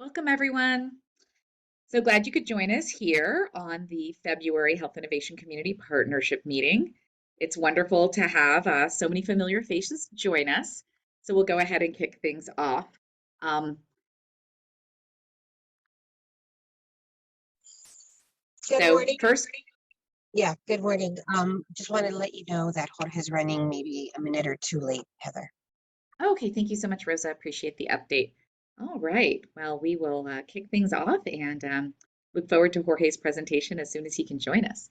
Welcome, everyone. So glad you could join us here on the February Health Innovation Community Partnership meeting. It's wonderful to have so many familiar faces join us. So we'll go ahead and kick things off. Um, Good so morning. first, Yeah, good morning. Just wanted to let you know that Jorge's running maybe a minute or two late, Heather. okay, thank you so much, Rosa. Appreciate the update. All right, well, we will kick things off and look forward to Jorge's presentation as soon as he can join us.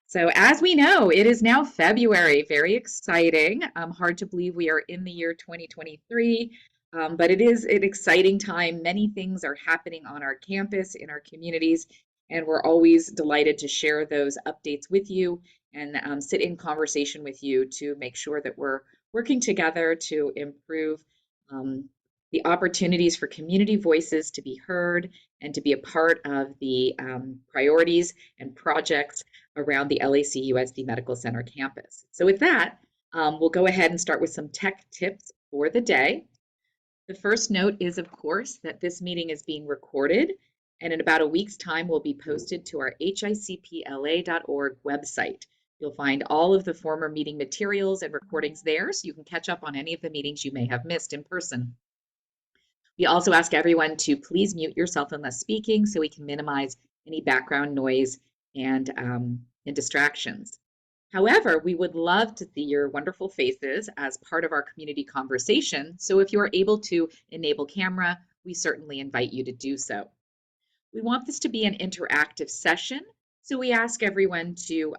So as we know, it is now February, very exciting. Hard to believe we are in the year 2023, but it is an exciting time. Many things are happening on our campus, in our communities, and we're always delighted to share those updates with you and sit in conversation with you to make sure that we're working together to improve um, the opportunities for community voices to be heard and to be a part of the priorities and projects around the LAC-USD Medical Center campus. So with that, we'll go ahead and start with some tech tips for the day. The first note is, of course, that this meeting is being recorded and in about a week's time will be posted to our hicpla.org website. You'll find all of the former meeting materials and recordings there, so you can catch up on any of the meetings you may have missed in person. We also ask everyone to please mute yourself unless speaking so we can minimize any background noise and distractions. However, we would love to see your wonderful faces as part of our community conversation. So if you're able to enable camera, we certainly invite you to do so. We want this to be an interactive session. So we ask everyone to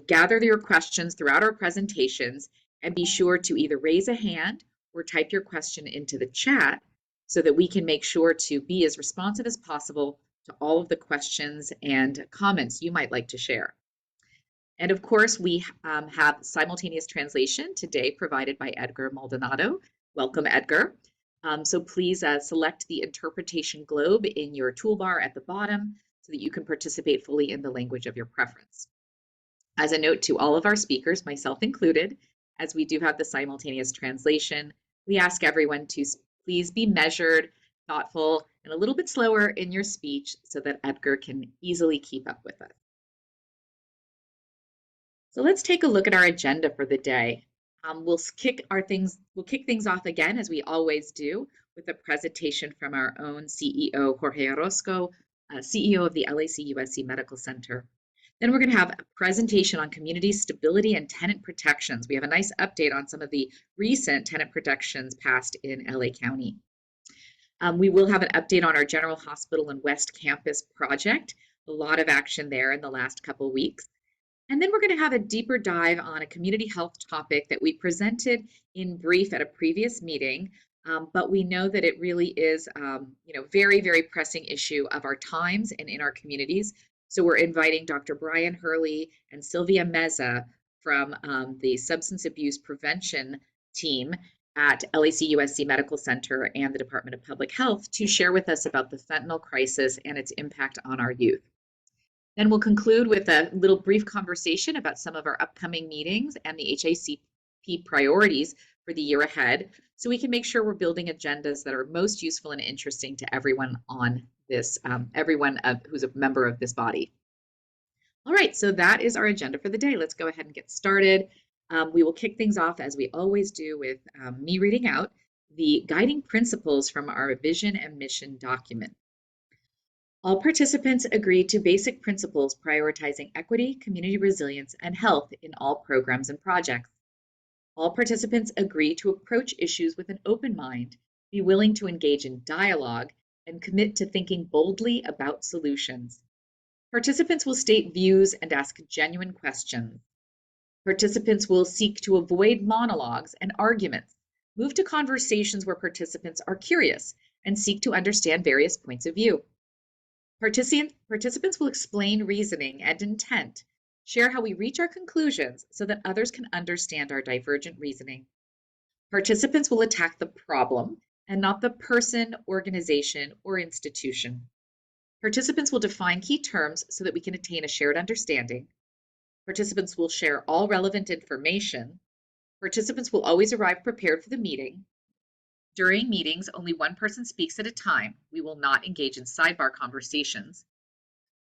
gather your questions throughout our presentations and be sure to either raise a hand or type your question into the chat so that we can make sure to be as responsive as possible to all of the questions and comments you might like to share. And of course, we have simultaneous translation today provided by Edgar Maldonado. Welcome, Edgar. So please select the interpretation globe in your toolbar at the bottom so that you can participate fully in the language of your preference. As a note to all of our speakers, myself included, as we do have the simultaneous translation, we ask everyone to please be measured, thoughtful, and a little bit slower in your speech so that Edgar can easily keep up with us. So let's take a look at our agenda for the day. We'll kick things off again, as we always do, with a presentation from our own CEO, Jorge Orozco, CEO of the LAC-USC Medical Center. Then we're going to have a presentation on community stability and tenant protections. We have a nice update on some of the recent tenant protections passed in LA County. We will have an update on our General Hospital and West Campus project. A lot of action there in the last couple weeks. And then we're going to have a deeper dive on a community health topic that we presented in brief at a previous meeting, but we know that it really is, very, very pressing issue of our times and in our communities. So we're inviting Dr. Brian Hurley and Sylvia Meza from the Substance Abuse Prevention team at LAC-USC Medical Center and the Department of Public Health to share with us about the fentanyl crisis and its impact on our youth. Then we'll conclude with a little brief conversation about some of our upcoming meetings and the HICP priorities for the year ahead, so we can make sure we're building agendas that are most useful and interesting to everyone on this, who's a member of this body. All right, so that is our agenda for the day. Let's go ahead and get started. We will kick things off, as we always do, with me reading out the guiding principles from our vision and mission document. All participants agree to basic principles prioritizing equity, community resilience, and health in all programs and projects. All participants agree to approach issues with an open mind, be willing to engage in dialogue, and commit to thinking boldly about solutions. Participants will state views and ask genuine questions. Participants will seek to avoid monologues and arguments, move to conversations where participants are curious, and seek to understand various points of view. Participants will explain reasoning and intent, share how we reach our conclusions so that others can understand our divergent reasoning. Participants will attack the problem and not the person, organization, or institution. Participants will define key terms so that we can attain a shared understanding. Participants will share all relevant information. Participants will always arrive prepared for the meeting. During meetings, only one person speaks at a time. We will not engage in sidebar conversations.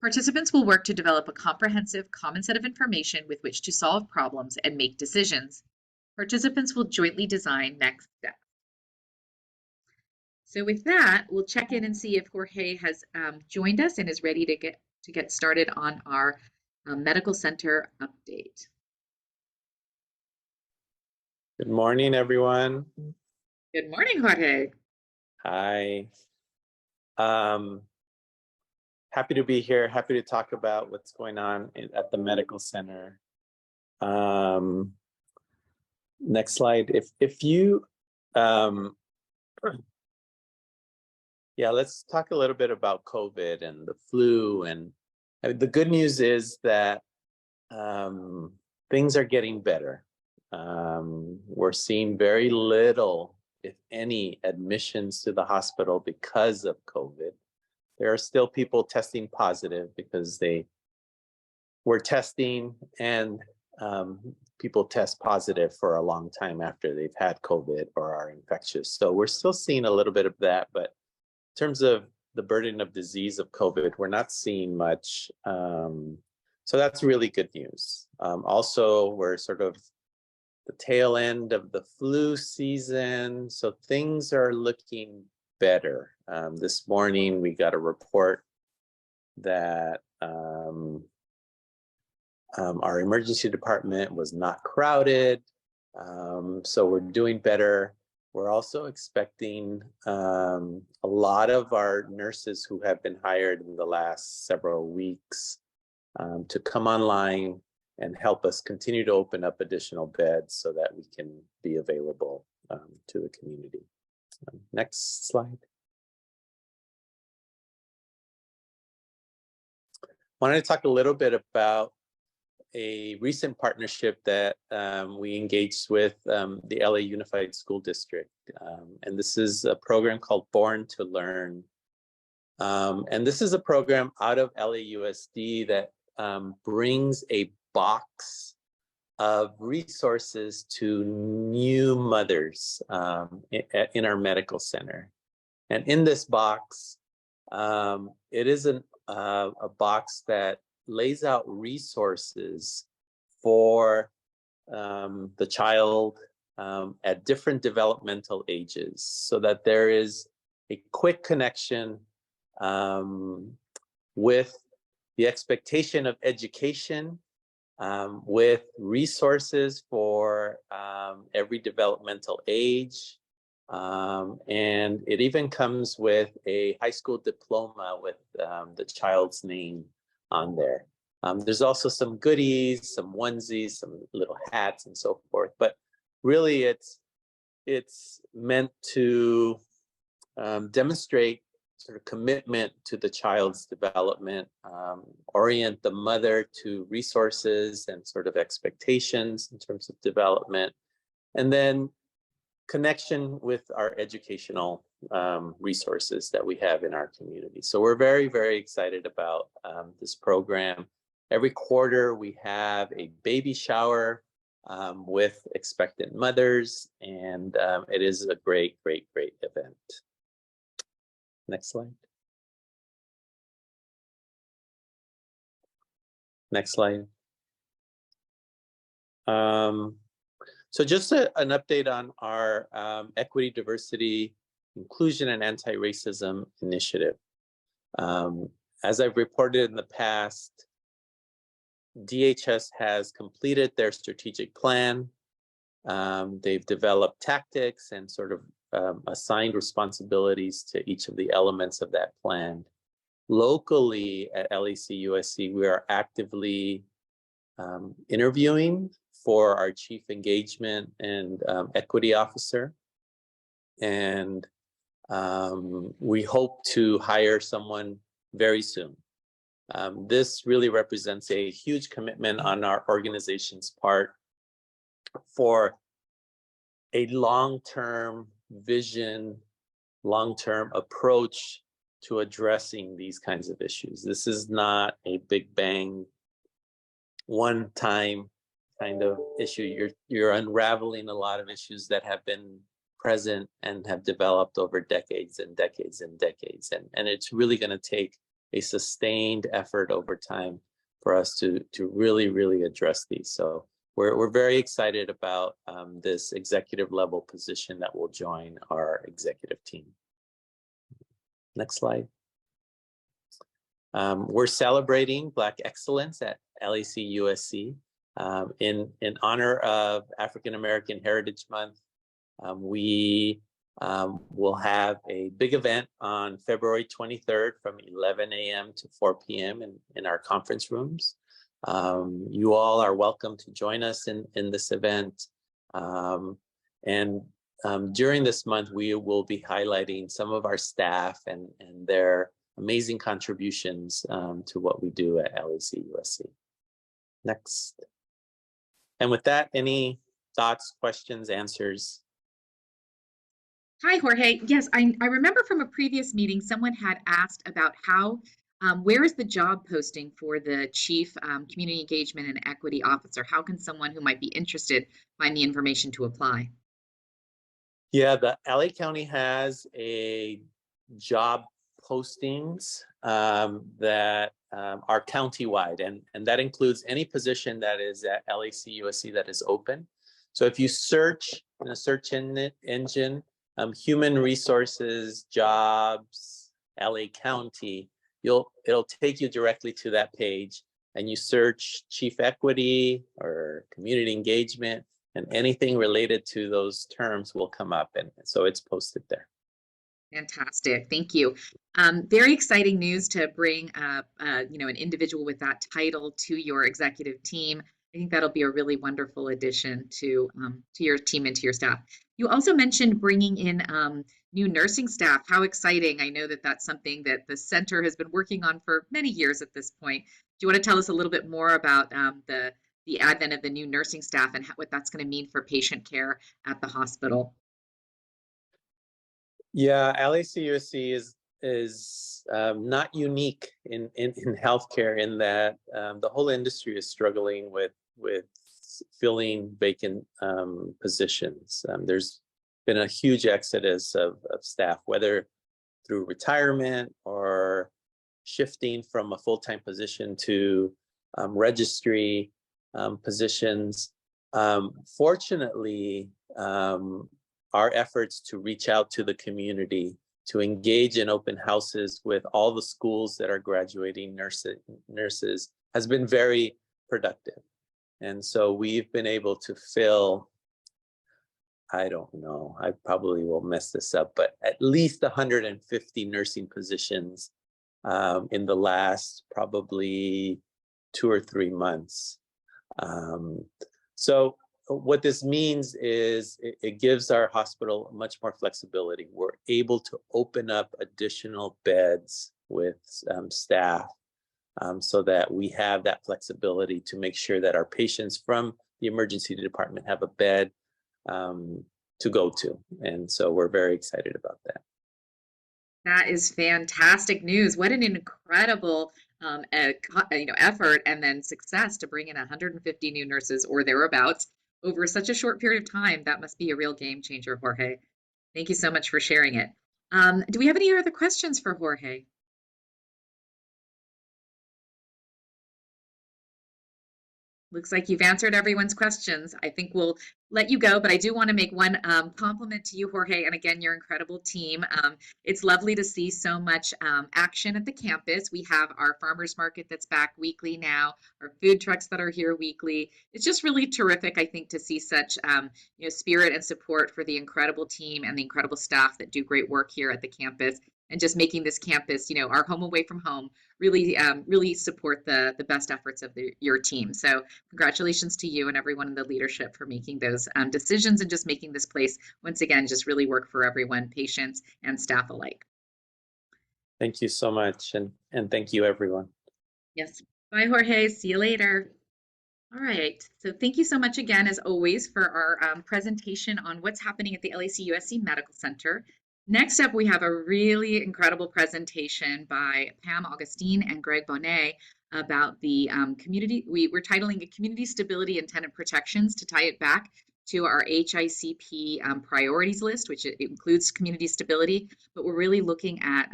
Participants will work to develop a comprehensive, common set of information with which to solve problems and make decisions. Participants will jointly design next steps. So with that, we'll check in and see if Jorge has joined us and is ready to get started on our medical center update. Good morning, everyone. Good morning, Jorge. Hi. Happy to be here. Happy to talk about what's going on at the medical center. Next slide. If you, yeah, let's talk a little bit about COVID and the flu. And the good news is that things are getting better. We're seeing very little, if any, admissions to the hospital because of COVID. There are still people testing positive because they were testing, and people test positive for a long time after they've had COVID or are infectious. So we're still seeing a little bit of that, but in terms of the burden of disease of COVID, we're not seeing much. So that's really good news. Also, we're sort of the tail end of the flu season, so things are looking better. This morning we got a report that our emergency department was not crowded, so we're doing better. We're also expecting a lot of our nurses who have been hired in the last several weeks to come online and help us continue to open up additional beds so that we can be available to the community. Next slide. Wanted to talk a little bit about a recent partnership that we engaged with the LA Unified School District. And this is a program called Born to Learn. And this is a program out of LAUSD that brings a box of resources to new mothers in our medical center. And in this box, it is a box that lays out resources for the child at different developmental ages, so that there is a quick connection with the expectation of education, with resources for every developmental age. And it even comes with a high school diploma with the child's name on there. There's also some goodies, some onesies, some little hats and so forth, but really it's meant to demonstrate sort of commitment to the child's development, orient the mother to resources and sort of expectations in terms of development, and then connection with our educational resources that we have in our community. So we're very, very excited about this program. Every quarter we have a baby shower with expectant mothers, and it is a great, great, great event. Next slide. Next slide. So just an update on our equity, diversity, inclusion, and anti-racism initiative. As I've reported in the past, DHS has completed their strategic plan. They've developed tactics and sort of assigned responsibilities to each of the elements of that plan. Locally at LAC-USC, we are actively interviewing for our chief engagement and equity officer. And we hope to hire someone very soon. This really represents a huge commitment on our organization's part for a long-term vision, long-term approach to addressing these kinds of issues. This is not a big bang, one-time kind of issue. You're unraveling a lot of issues that have been present and have developed over decades and decades and decades. And it's really going to take a sustained effort over time for us to really address these. So we're very excited about this executive level position that will join our executive team. Next slide. We're celebrating Black excellence at LAC USC. In honor of African American Heritage Month, we will have a big event on February 23rd from 11 a.m. to 4 p.m. in our conference rooms. You all are welcome to join us in this event. During this month, we will be highlighting some of our staff and their amazing contributions to what we do at LAC USC. Next. And with that, any thoughts, questions, answers? Hi, Jorge. Yes, I remember from a previous meeting, someone had asked about how, where is the job posting for the Chief Community Engagement and Equity Officer? How can someone who might be interested find the information to apply? Yeah, the LA County has a job postings that are countywide, and that includes any position that is at LAC USC that is open. So if you search in a search engine, human resources, jobs, LA County, it'll take you directly to that page, and you search chief equity or community engagement, and anything related to those terms will come up, and so it's posted there. Fantastic, thank you. Very exciting news to bring an individual with that title to your executive team. I think that'll be a really wonderful addition to your team and to your staff. You also mentioned bringing in new nursing staff. How exciting. I know that that's something that the center has been working on for many years at this point. Do you want to tell us a little bit more about the advent of the new nursing staff and what that's going to mean for patient care at the hospital? Yeah, LACUSC is not unique in healthcare in that the whole industry is struggling with filling vacant positions. There's been a huge exodus of staff, whether through retirement or shifting from a full-time position to registry positions. Fortunately, our efforts to reach out to the community, to engage in open houses with all the schools that are graduating nurses has been very productive. And so we've been able to fill, I don't know, I probably will mess this up, but at least 150 nursing positions in the last probably 2 or 3 months. So what this means is it gives our hospital much more flexibility. We're able to open up additional beds with staff so that we have that flexibility to make sure that our patients from the emergency department have a bed to go to. And so we're very excited about that. That is fantastic news. What an incredible effort and then success to bring in 150 new nurses or thereabouts over such a short period of time. That must be a real game changer, Jorge. Thank you so much for sharing it. Do we have any other questions for Jorge? Looks like you've answered everyone's questions. I think we'll let you go, but I do want to make one compliment to you, Jorge, and again, your incredible team. It's lovely to see so much action at the campus. We have our farmers market that's back weekly now, our food trucks that are here weekly. It's just really terrific, I think, to see such spirit and support for the incredible team and the incredible staff that do great work here at the campus, and just making this campus, our home away from home, really support the best efforts of your team. So congratulations to you and everyone in the leadership for making those decisions and just making this place, once again, just really work for everyone, patients and staff alike. Thank you so much. And thank you, everyone. Yes. Bye, Jorge. See you later. All right. So thank you so much again, as always, for our presentation on what's happening at the LAC USC Medical Center. Next up, we have a really incredible presentation by Pam Augustine and Greg Bonnet about the community. We're titling it Community Stability and Tenant Protections to tie it back to our HICP priorities list, which includes community stability, but we're really looking at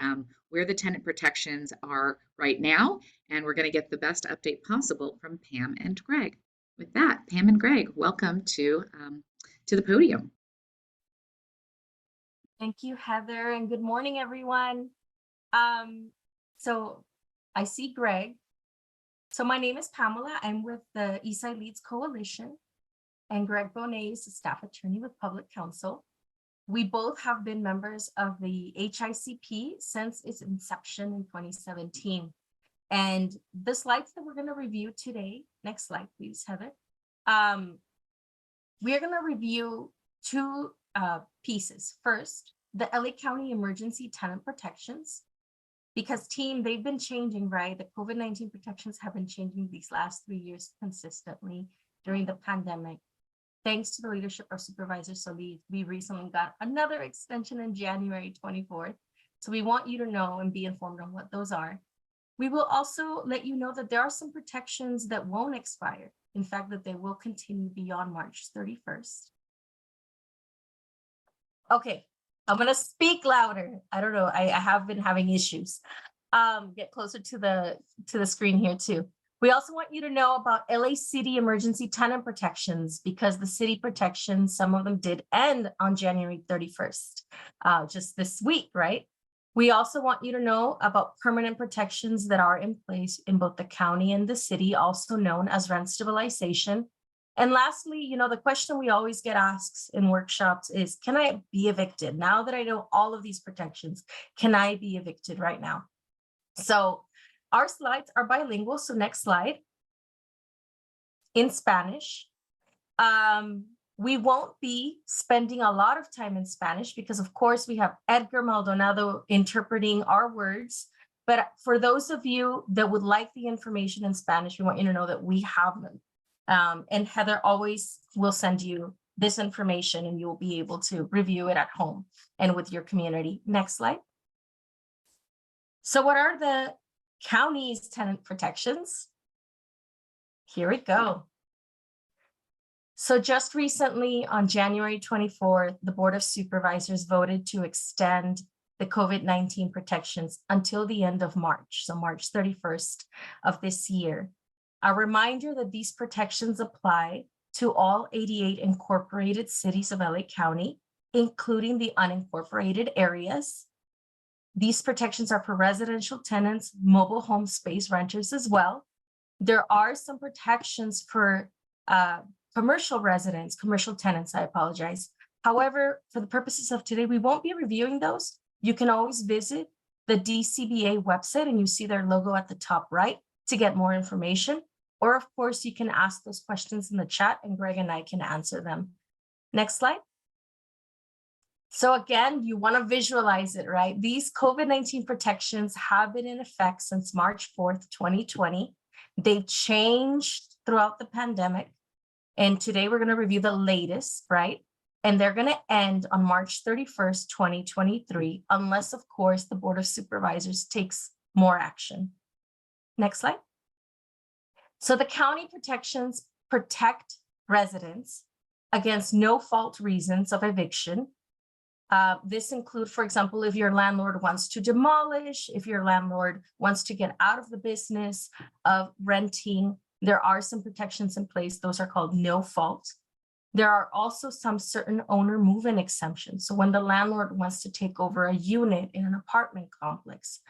where the tenant protections are right now, and we're going to get the best update possible from Pam and Greg. With that, Pam and Greg, welcome to the podium. Thank you, Heather, and good morning, everyone. So I see Greg. So my name is Pamela. I'm with the Eastside Leads Coalition, and Greg Bonet is a staff attorney with Public Counsel. We both have been members of the HICP since its inception in 2017. And the slides that we're going to review today, next slide, please, Heather. We're going to review two pieces. First, the LA County Emergency Tenant Protections, because team, they've been changing, right? The COVID-19 protections have been changing these last 3 years consistently during the pandemic. Thanks to the leadership of Supervisor Solis, we recently got another extension in January 24th. So we want you to know and be informed on what those are. We will also let you know that there are some protections that won't expire. In fact, that they will continue beyond March 31st. Okay, I'm gonna speak louder. I don't know, I have been having issues. Get closer to the screen here too. We also want you to know about LA City emergency tenant protections, because the city protections, some of them did end on January 31st, just this week, right? We also want you to know about permanent protections that are in place in both the county and the city, also known as rent stabilization. And lastly, you know, the question we always get asked in workshops is, can I be evicted? Now that I know all of these protections, can I be evicted right now? So our slides are bilingual. So next slide. In Spanish. We won't be spending a lot of time in Spanish because, of course, we have Edgar Maldonado interpreting our words. But for those of you that would like the information in Spanish, we want you to know that we have them. And Heather always will send you this information and you'll be able to review it at home and with your community. Next slide. So what are the county's tenant protections? Here we go. So just recently on January 24th, the Board of Supervisors voted to extend the COVID-19 protections until the end of March, so March 31st of this year. A reminder that these protections apply to all 88 incorporated cities of LA County, including the unincorporated areas. These protections are for residential tenants, mobile home space renters as well. There are some protections for commercial residents, commercial tenants, I apologize. However, for the purposes of today, we won't be reviewing those. You can always visit the DCBA website and you see their logo at the top right to get more information. Or of course, you can ask those questions in the chat and Greg and I can answer them. Next slide. So again, you want to visualize it, right? These COVID-19 protections have been in effect since March 4th, 2020. They've changed throughout the pandemic. And today we're going to review the latest, right? And they're going to end on March 31st, 2023, unless, of course, the Board of Supervisors takes more action. Next slide. So the county protections protect residents against no fault reasons of eviction. This include, for example, if your landlord wants to demolish, if your landlord wants to get out of the business of renting, there are some protections in place. Those are called no fault. There are also some certain owner move-in exemptions. So when the landlord wants to take over a unit in an apartment complex,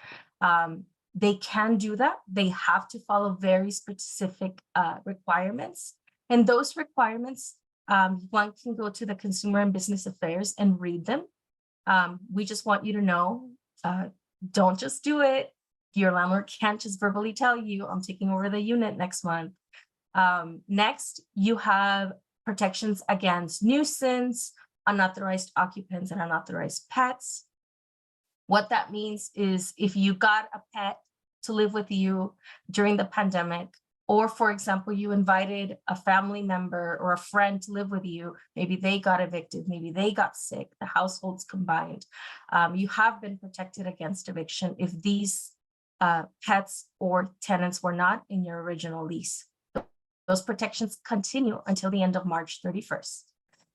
they can do that. They have to follow very specific requirements. And those requirements, one can go to the Consumer and Business Affairs and read them. We just want you to know, don't just do it. Your landlord can't just verbally tell you, I'm taking over the unit next month. Next, you have protections against nuisance, unauthorized occupants, and unauthorized pets. What that means is if you got a pet to live with you during the pandemic, or for example, you invited a family member or a friend to live with you, maybe they got evicted, maybe they got sick, the households combined, you have been protected against eviction if these pets or tenants were not in your original lease. Those protections continue until the end of March 31st.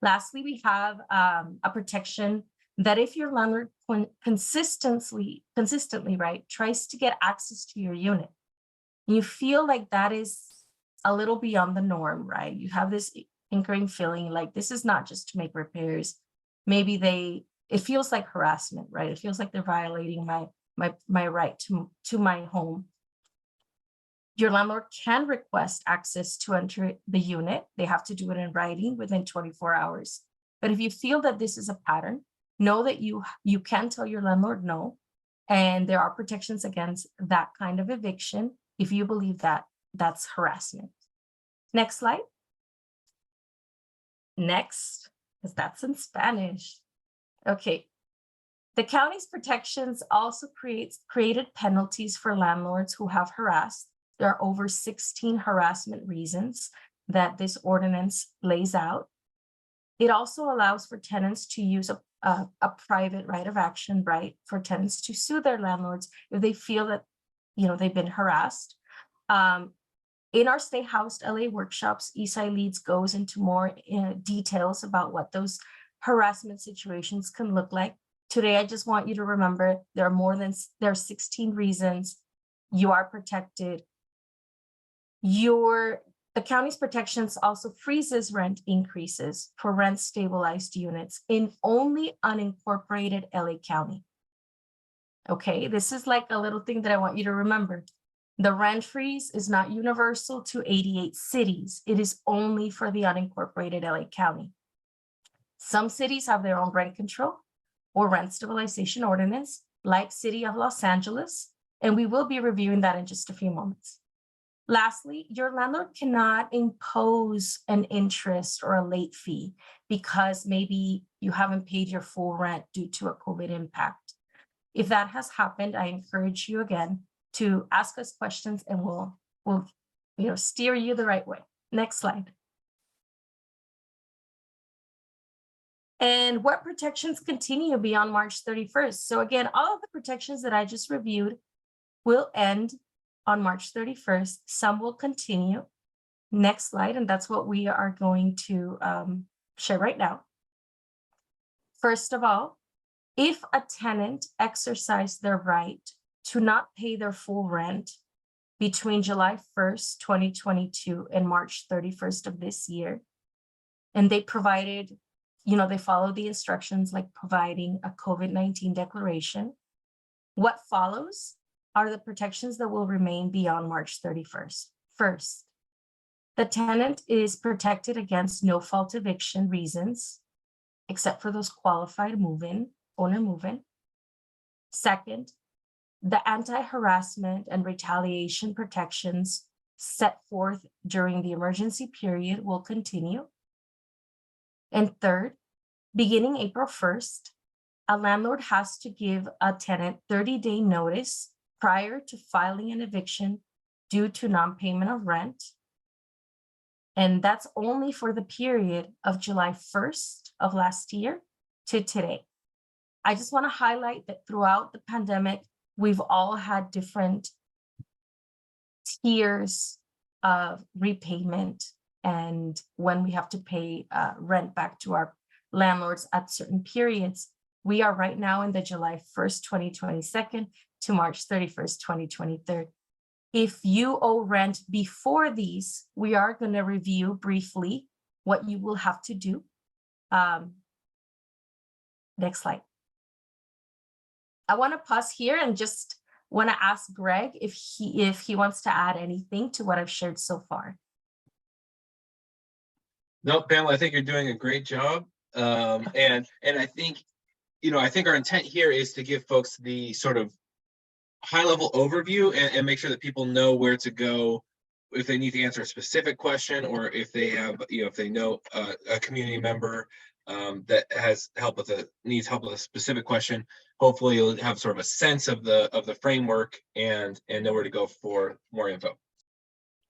Lastly, we have a protection that if your landlord consistently, right, tries to get access to your unit, you feel like that is a little beyond the norm, right? You have this ingrained feeling like this is not just to make repairs. Maybe it feels like harassment, right? It feels like they're violating my right to my home. Your landlord can request access to enter the unit. They have to do it in writing within 24 hours. But if you feel that this is a pattern, know that you can tell your landlord no, and there are protections against that kind of eviction if you believe that that's harassment. Next slide. Next, because that's in Spanish. Okay. The county's protections also created penalties for landlords who have harassed. There are over 16 harassment reasons that this ordinance lays out. It also allows for tenants to use a private right of action, right, for tenants to sue their landlords if they feel that, they've been harassed. In our Stay Housed LA workshops, Eastside Leads goes into more details about what those harassment situations can look like. Today, I just want you to remember there are 16 reasons you are protected. The county's protections also freezes rent increases for rent stabilized units in only unincorporated LA County. Okay, this is like a little thing that I want you to remember. The rent freeze is not universal to 88 cities. It is only for the unincorporated LA County. Some cities have their own rent control or rent stabilization ordinance, like City of Los Angeles, and we will be reviewing that in just a few moments. Lastly, your landlord cannot impose an interest or a late fee because maybe you haven't paid your full rent due to a COVID impact. If that has happened, I encourage you again to ask us questions and we'll steer you the right way. Next slide. And what protections continue beyond March 31st? So again, all of the protections that I just reviewed will end on March 31st. Some will continue. Next slide, and that's what we are going to share right now. First of all, if a tenant exercised their right to not pay their full rent between July 1st, 2022 and March 31st of this year, and they provided, they followed the instructions like providing a COVID-19 declaration, what follows are the protections that will remain beyond March 31st. First, the tenant is protected against no fault eviction reasons, except for those qualified owner move-in. Second, the anti-harassment and retaliation protections set forth during the emergency period will continue. And third, beginning April 1st, a landlord has to give a tenant 30-day notice prior to filing an eviction due to non-payment of rent. And that's only for the period of July 1st of last year to today. I just want to highlight that throughout the pandemic, we've all had different tiers of repayment and when we have to pay rent back to our landlords at certain periods. We are right now in the July 1st, 2022 to March 31st, 2023. If you owe rent before these, we are going to review briefly what you will have to do. Next slide. I want to pause here and just want to ask Greg if he wants to add anything to what I've shared so far. No, Pamela, I think you're doing a great job. And I think, I think our intent here is to give folks the sort of high level overview and make sure that people know where to go if they need to answer a specific question, or if they have, if they know a community member that needs help with a specific question. Hopefully you'll have sort of a sense of the framework and know where to go for more info.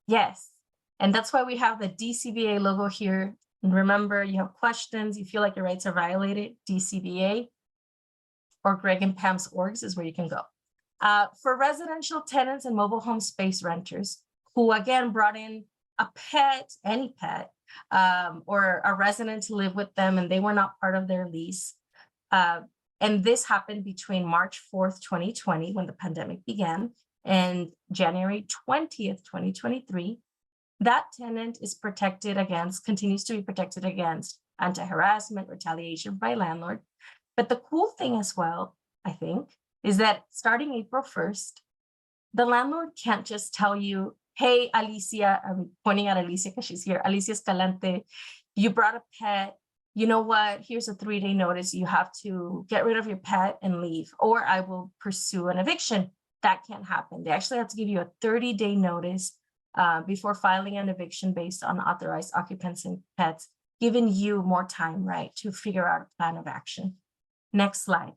Yes, and that's why we have the DCBA logo here. And remember, you have questions, you feel like your rights are violated, DCBA or Greg and Pam's orgs is where you can go. For residential tenants and mobile home space renters who again brought in a pet, any pet, or a resident to live with them and they were not part of their lease. And this happened between March 4th, 2020, when the pandemic began, and January 20th, 2023. That tenant is protected against, continues to be protected against anti-harassment, retaliation by landlord. But the cool thing as well, I think, is that starting April 1st, the landlord can't just tell you, hey, Alicia, I'm pointing at Alicia because she's here, Alicia Escalante, you brought a pet, you know what, here's a 3-day notice, you have to get rid of your pet and leave, or I will pursue an eviction. That can't happen. They actually have to give you a 30-day notice before filing an eviction based on authorized occupants and pets, giving you more time, right, to figure out a plan of action. Next slide.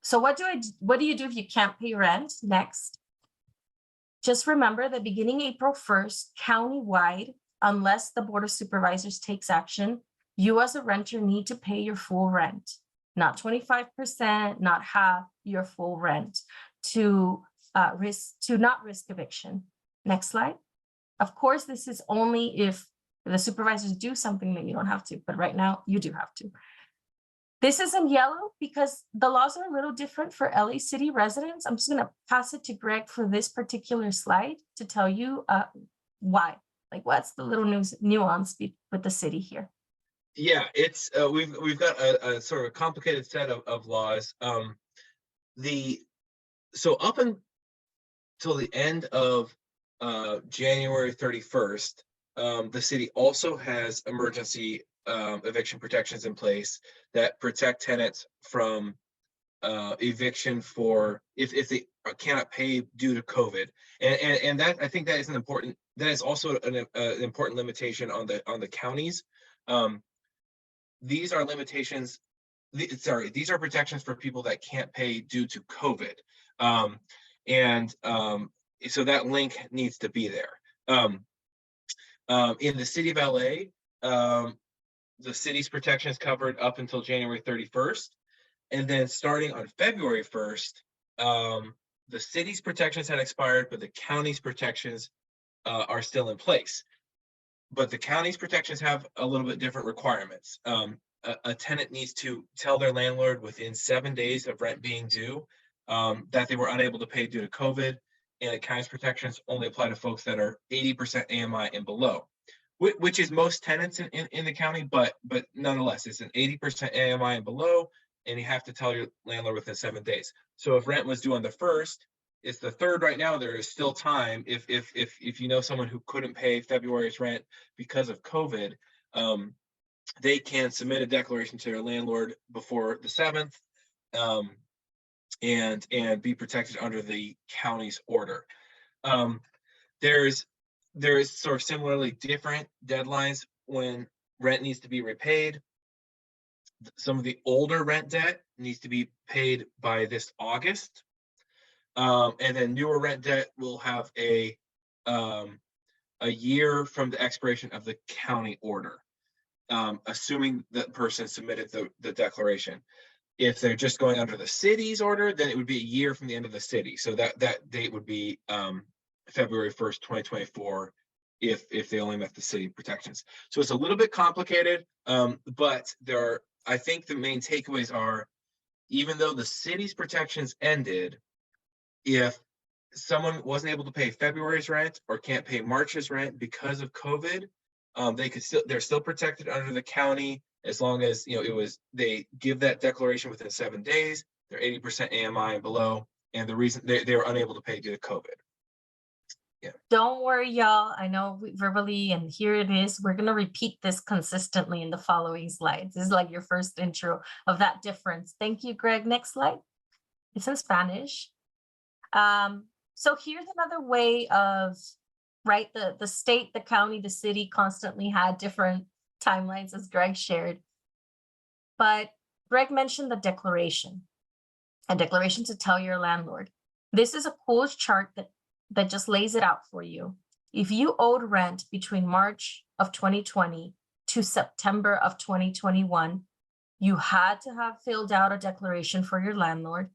So what do you do if you can't pay rent? Next. Just remember that beginning April 1st, countywide, unless the Board of Supervisors takes action, you as a renter need to pay your full rent, not 25%, not half, your full rent to not risk eviction. Next slide. Of course, this is only if the supervisors do something that you don't have to, but right now you do have to. This is in yellow because the laws are a little different for LA City residents. I'm just going to pass it to Greg for this particular slide to tell you why. Like, what's the little nuance with the city here? Yeah, it's we've got a sort of a complicated set of laws. So up until the end of January 31st, the city also has emergency eviction protections in place that protect tenants from eviction for if they cannot pay due to COVID, and that, I think that is that is also an important limitation on the counties. These are limitations. These are protections for people that can't pay due to COVID, so that link needs to be there. In the city of LA, the city's protection is covered up until January 31st. And then starting on February 1st, the city's protections had expired, but the county's protections are still in place. But the county's protections have a little bit different requirements. A tenant needs to tell their landlord within 7 days of rent being due that they were unable to pay due to COVID. And the county's protections only apply to folks that are 80% AMI and below, which is most tenants in the county, but nonetheless, it's an 80% AMI and below, and you have to tell your landlord within 7 days. So if rent was due on the 1st, it's the 3rd right now, there is still time. If you know someone who couldn't pay February's rent because of COVID, they can submit a declaration to their landlord before the 7th, and be protected under the county's order. There's sort of similarly different deadlines when rent needs to be repaid. Some of the older rent debt needs to be paid by this August. And then newer rent debt will have a year from the expiration of the county order, assuming that person submitted the declaration. If they're just going under the city's order, then it would be a year from the end of the city. So that date would be February 1st, 2024, if they only met the city protections. So it's a little bit complicated, but I think the main takeaways are, even though the city's protections ended, if someone wasn't able to pay February's rent or can't pay March's rent because of COVID, they're still protected under the county, as long as they give that declaration within 7 days, they're 80% AMI and below, and the reason they were unable to pay due to COVID. Yeah. Don't worry, y'all. I know verbally, and here it is. We're gonna repeat this consistently in the following slides. This is like your first intro of that difference. Thank you, Greg. Next slide. It's in Spanish. So here's another way of, right, the state, the county, the city constantly had different timelines, as Greg shared. But Greg mentioned the declaration, a declaration to tell your landlord. This is a cool chart that just lays it out for you. If you owed rent between March of 2020 to September of 2021, you had to have filled out a declaration for your landlord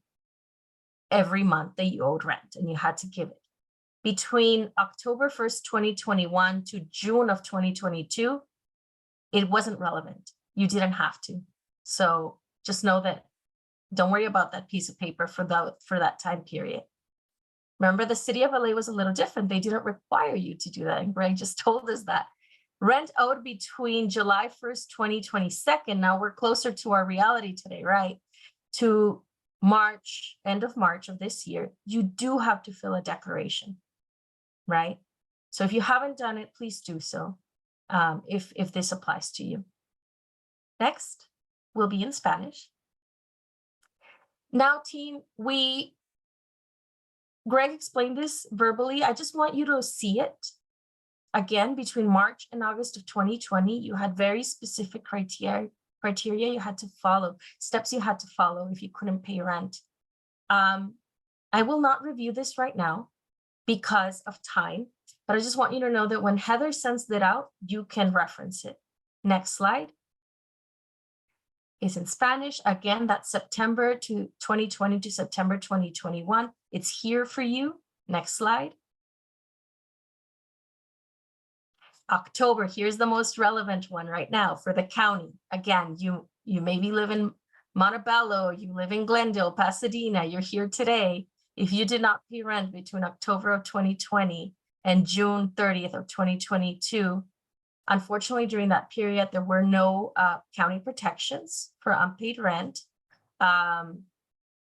every month that you owed rent, and you had to give it. between October 1st, 2021 to June of 2022, it wasn't relevant. You didn't have to. So just know that, don't worry about that piece of paper for that time period. Remember, the city of LA was a little different. They didn't require you to do that. And Greg just told us that. Rent owed between July 1st, 2022, now we're closer to our reality today, right? To March, end of March of this year, you do have to fill a declaration, right? So if you haven't done it, please do so, if this applies to you. Next will be in Spanish. Now, team, Greg explained this verbally. I just want you to see it. Again, between March and August of 2020, you had very specific criteria you had to follow, steps you had to follow if you couldn't pay rent. I will not review this right now because of time, but I just want you to know that when Heather sends it out, you can reference it. Next slide is in Spanish. Again, that's September to 2020 to September 2021. It's here for you. Next slide. October, here's the most relevant one right now for the county. Again, you maybe live in Montebello, you live in Glendale, Pasadena, you're here today. If you did not pay rent between October of 2020 and June 30th of 2022, unfortunately, during that period, there were no county protections for unpaid rent.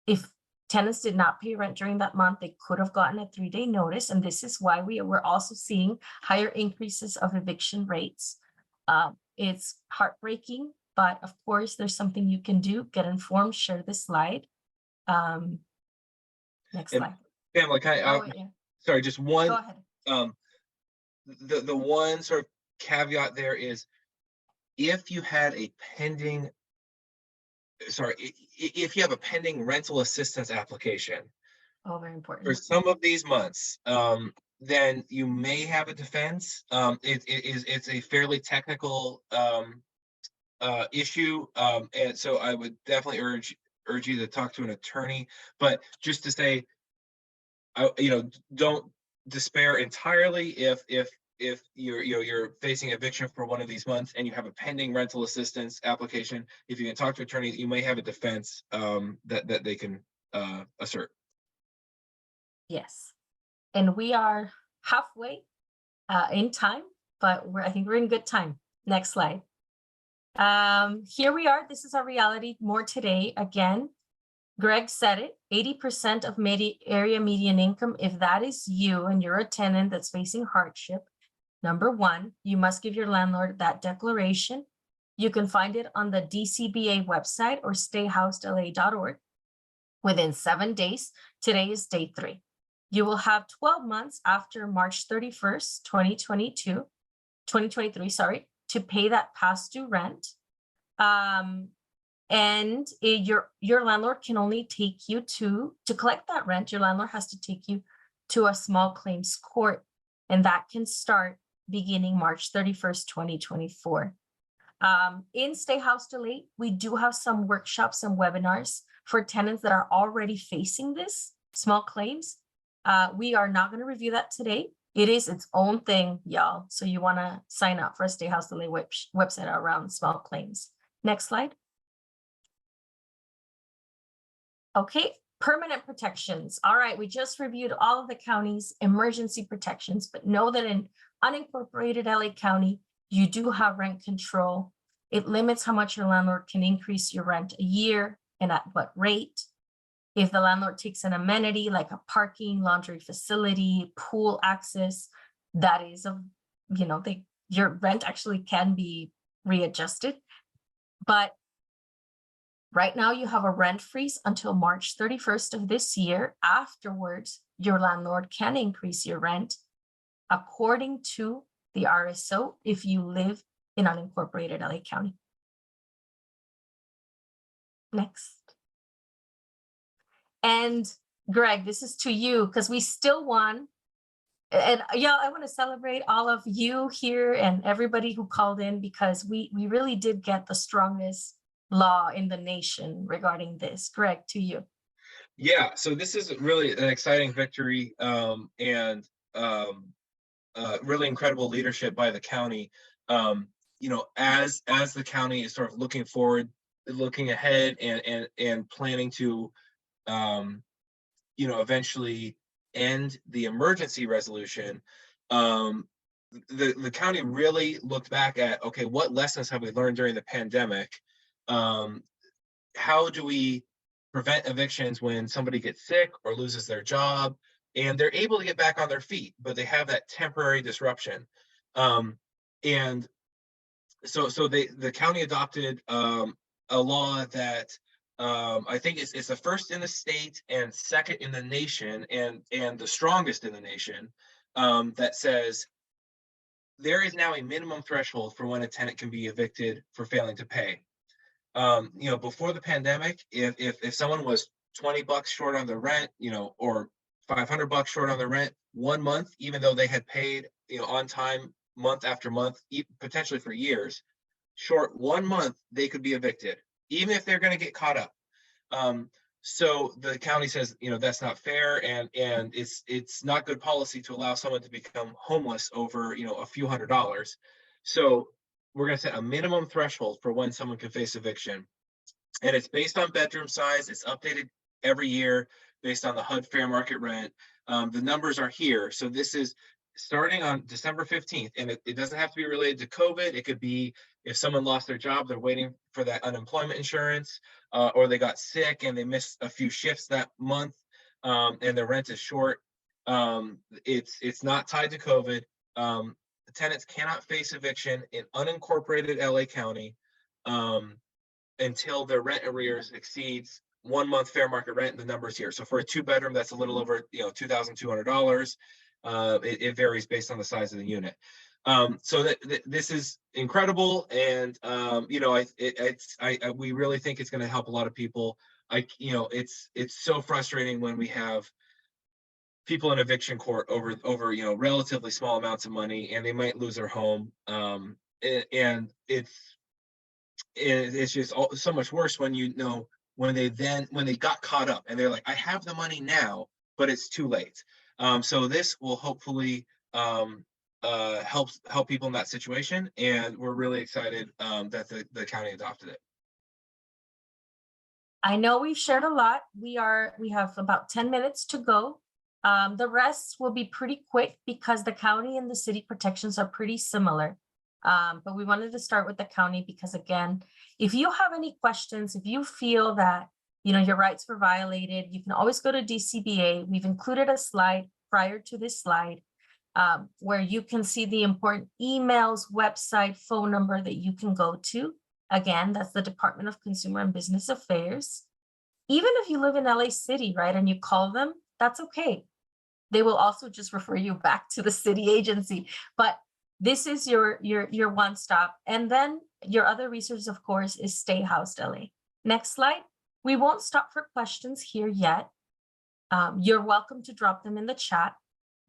If tenants did not pay rent during that month, they could have gotten a 3-day notice. And this is why we're also seeing higher increases of eviction rates. It's heartbreaking, but of course, there's something you can do. Get informed, share this slide. Next slide. Pamela, sorry, just one. Go ahead. The one sort of caveat there is if you had a pending, if you have a pending rental assistance application. Oh, very important. For some of these months, then you may have a defense. It's a fairly technical issue, and so I would definitely urge you to talk to an attorney. But just to say, don't despair entirely if you're facing eviction for one of these months and you have a pending rental assistance application. If you can talk to attorneys, you may have a defense that they can assert. Yes, and we are halfway in time, but I think we're in good time. Next slide. Here we are. This is our reality more today. Again, Greg said it, 80% of area median income. If that is you and you're a tenant that's facing hardship, number one, you must give your landlord that declaration. You can find it on the DCBA website or stayhousedla.org within 7 days. Today is day 3. You will have 12 months after March 31st, 2023, to pay that past due rent. And your landlord can only take you to collect that rent. Your landlord has to take you to a small claims court, and that can start beginning March 31st, 2024. In Stay House Delay, we do have some workshops and webinars for tenants that are already facing this small claims. We are not going to review that today. It is its own thing, y'all. So you want to sign up for a Stay House Delay website around small claims. Next slide. Okay, permanent protections. All right, we just reviewed all of the county's emergency protections, but know that in unincorporated LA County, you do have rent control. It limits how much your landlord can increase your rent a year and at what rate. If the landlord takes an amenity like a parking, laundry facility, pool access, that is your rent actually can be readjusted. But right now you have a rent freeze until March 31st of this year. Afterwards, your landlord can increase your rent according to the RSO if you live in unincorporated LA County. Next. And Greg, this is to you because we still won. And y'all, I want to celebrate all of you here and everybody who called in because we really did get the strongest law in the nation regarding this. Greg, to you. Yeah, so this is really an exciting victory, and really incredible leadership by the county. You know, as the county is sort of looking forward, looking ahead, and planning to, you know, eventually end the emergency resolution. The county really looked back at, okay, what lessons have we learned during the pandemic? How do we prevent evictions when somebody gets sick or loses their job, and they're able to get back on their feet, but they have that temporary disruption? And so the county adopted a law that I think it's the first in the state and second in the nation, and the strongest in the nation, that says there is now a minimum threshold for when a tenant can be evicted for failing to pay. You know, before the pandemic, if someone was $20 short on the rent, you know, or $500 short on the rent 1 month, even though they had paid, you know, on time month after month, potentially for years, short 1 month, they could be evicted, even if they're going to get caught up. So the county says, you know, that's not fair, and it's not good policy to allow someone to become homeless over, you know, a few $100s. So we're going to set a minimum threshold for when someone can face eviction, and it's based on bedroom size. It's updated every year based on the HUD fair market rent. The numbers are here. So this is starting on December 15th, and it doesn't have to be related to COVID. It could be if someone lost their job, they're waiting for that unemployment insurance, or they got sick and they missed a few shifts that month, and their rent is short. It's not tied to COVID. The tenants cannot face eviction in unincorporated LA County until their rent arrears exceeds 1 month fair market rent. The numbers here. So for a 2-bedroom, that's a little over, you know, $2,200. It varies based on the size of the unit. So this is incredible, and you know, we really think it's going to help a lot of people. You know, it's so frustrating when we have people in eviction court over you know, relatively small amounts of money, and they might lose their home. And it's just so much worse when, you know, when they got caught up and they're like, I have the money now, but it's too late. So this will hopefully help people in that situation, and we're really excited that the county adopted it. I know we've shared a lot. We have about 10 minutes to go. The rest will be pretty quick because the county and the city protections are pretty similar. But we wanted to start with the county because, again, if you have any questions, if you feel that, you know, your rights were violated, you can always go to DCBA. We've included a slide prior to this slide where you can see the important emails, website, phone number that you can go to. Again, that's the Department of Consumer and Business Affairs. Even if you live in LA City, right, and you call them, that's okay. They will also just refer you back to the city agency. But this is your one stop. And then your other resource, of course, is Stay Housed LA. Next slide. We won't stop for questions here yet. You're welcome to drop them in the chat.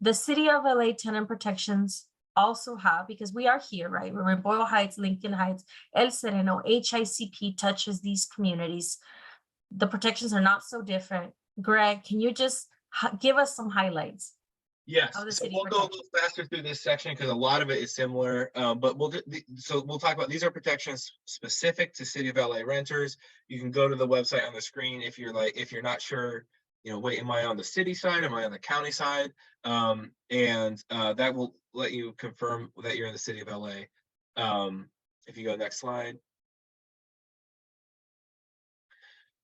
The City of LA tenant protections also have, because we are here, right? We're in Boyle Heights, Lincoln Heights, El Sereno, HICP touches these communities. The protections are not so different. Greg, can you just give us some highlights? Yes, so we'll go a little faster through this section because a lot of it is similar, but we'll talk about, these are protections specific to City of LA renters. You can go to the website on the screen if you're not sure, you know, wait, am I on the city side? Am I on the county side? And that will let you confirm that you're in the City of LA. If you go next slide.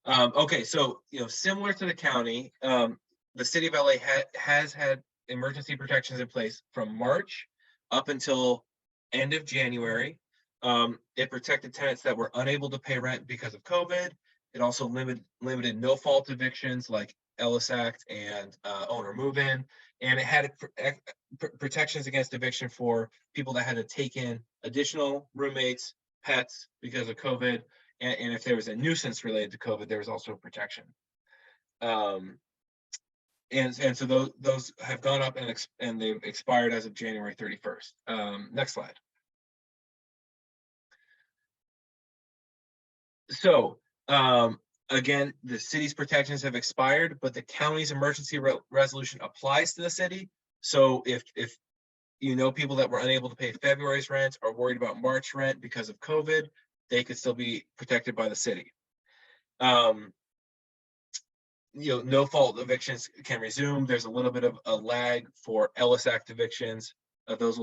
Okay, so, you know, similar to the county, the City of LA has had emergency protections in place from March up until end of January. It protected tenants that were unable to pay rent because of COVID. It also limited no fault evictions like Ellis Act and owner move-in, and it had protections against eviction for people that had to take in additional roommates, pets because of COVID, and if there was a nuisance related to COVID, there was also a protection. And so those have gone up and they've expired as of January 31st. Next slide. So again, the city's protections have expired, but the county's emergency resolution applies to the city. So if you know people that were unable to pay February's rent or worried about March rent because of COVID, they could still be protected by the city. No fault evictions can resume. There's a little bit of a lag for Ellis Act evictions. Those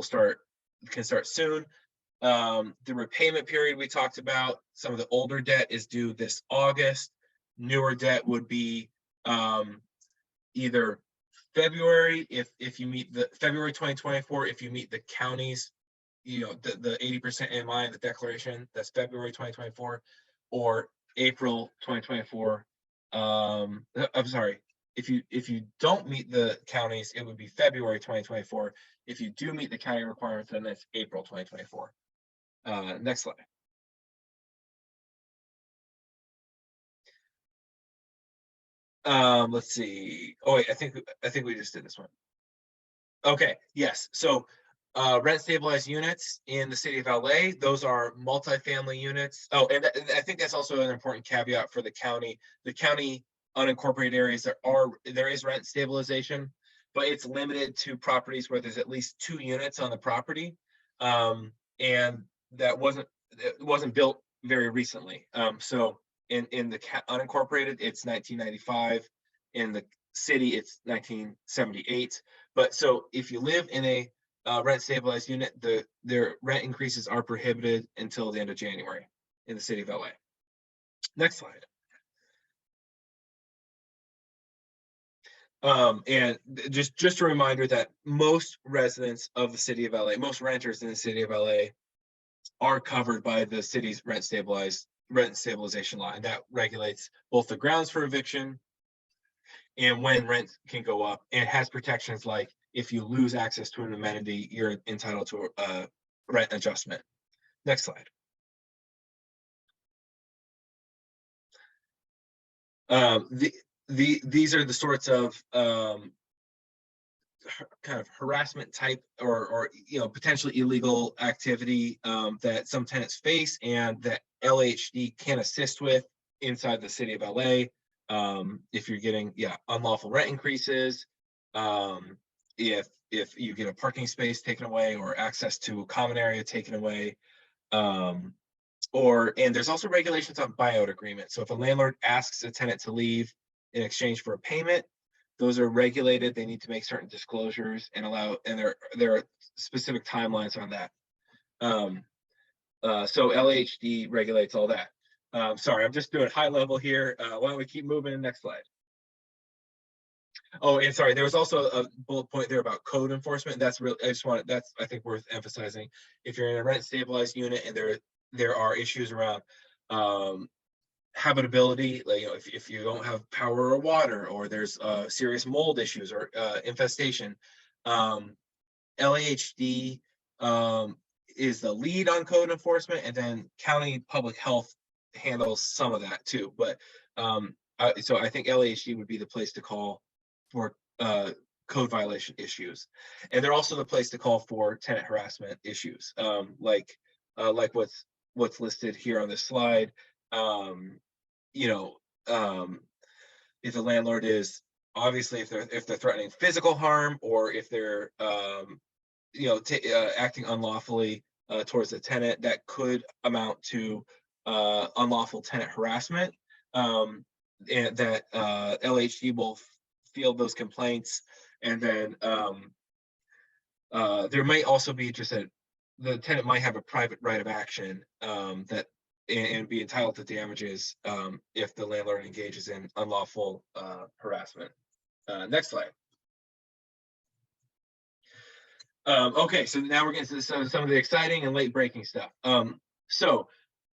can start soon. The repayment period we talked about, some of the older debt is due this August. Newer debt would be either February, if you meet the February 2024, if you meet the county's, the 80% AMI in the declaration, that's February 2024, or April 2024. I'm sorry, if you don't meet the counties, it would be February 2024. If you do meet the county requirements, then it's April 2024. Next slide. Let's see. Oh wait, I think we just did this one. Okay, yes. So rent stabilized units in the city of LA, those are multifamily units. Oh, and I think that's also an important caveat for the county. The county unincorporated areas, there is rent stabilization, but it's limited to properties where there's at least 2 units on the property. And that wasn't built very recently. So in the unincorporated, it's 1995. In the city, it's 1978. But so if you live in a rent stabilized unit, their rent increases are prohibited until the end of January in the city of LA. Next slide. And just a reminder that most residents of the city of LA, most renters in the city of LA are covered by the city's rent stabilization law, and that regulates both the grounds for eviction and when rent can go up, and has protections like if you lose access to an amenity, you're entitled to a rent adjustment. Next slide. These are the sorts of kind of harassment type or potentially illegal activity that some tenants face and that LHD can assist with inside the city of LA. If you're getting unlawful rent increases, if you get a parking space taken away or access to a common area taken away, and there's also regulations on buyout agreements. So if a landlord asks a tenant to leave in exchange for a payment, those are regulated. They need to make certain disclosures and there are specific timelines on that. So LHD regulates all that. Sorry, I'm just doing high level here. Why don't we keep moving? Next slide. Oh, and sorry, there was also a bullet point there about code enforcement. That's I think worth emphasizing. If you're in a rent stabilized unit and there are issues around habitability, like if you don't have power or water, or there's serious mold issues or infestation, LAHD is the lead on code enforcement, and then county public health handles some of that too. But so I think LAHD would be the place to call for code violation issues, and they're also the place to call for tenant harassment issues, like what's listed here on this slide. If the landlord is obviously if they're threatening physical harm, or if they're acting unlawfully towards the tenant, that could amount to unlawful tenant harassment, and that LHD will field those complaints, and then there might also be just the tenant might have a private right of action and be entitled to damages if the landlord engages in unlawful harassment. Next slide. Okay, so now we're getting to some of the exciting and late breaking stuff. So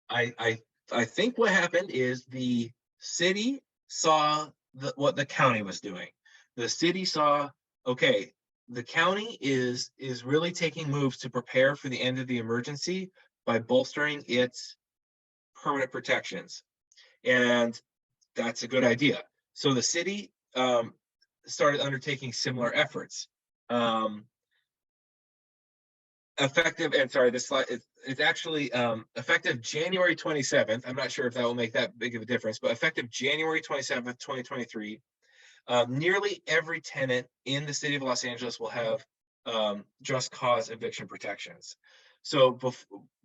I think what happened is the city saw what the county was doing. The city saw, okay, the county is really taking moves to prepare for the end of the emergency by bolstering its permanent protections, and that's a good idea. So the city started undertaking similar efforts. Effective, and sorry, this slide it's actually effective January 27th. I'm not sure if that will make that big of a difference, but effective January 27th, 2023, Nearly every tenant in the city of Los Angeles will have just cause eviction protections. So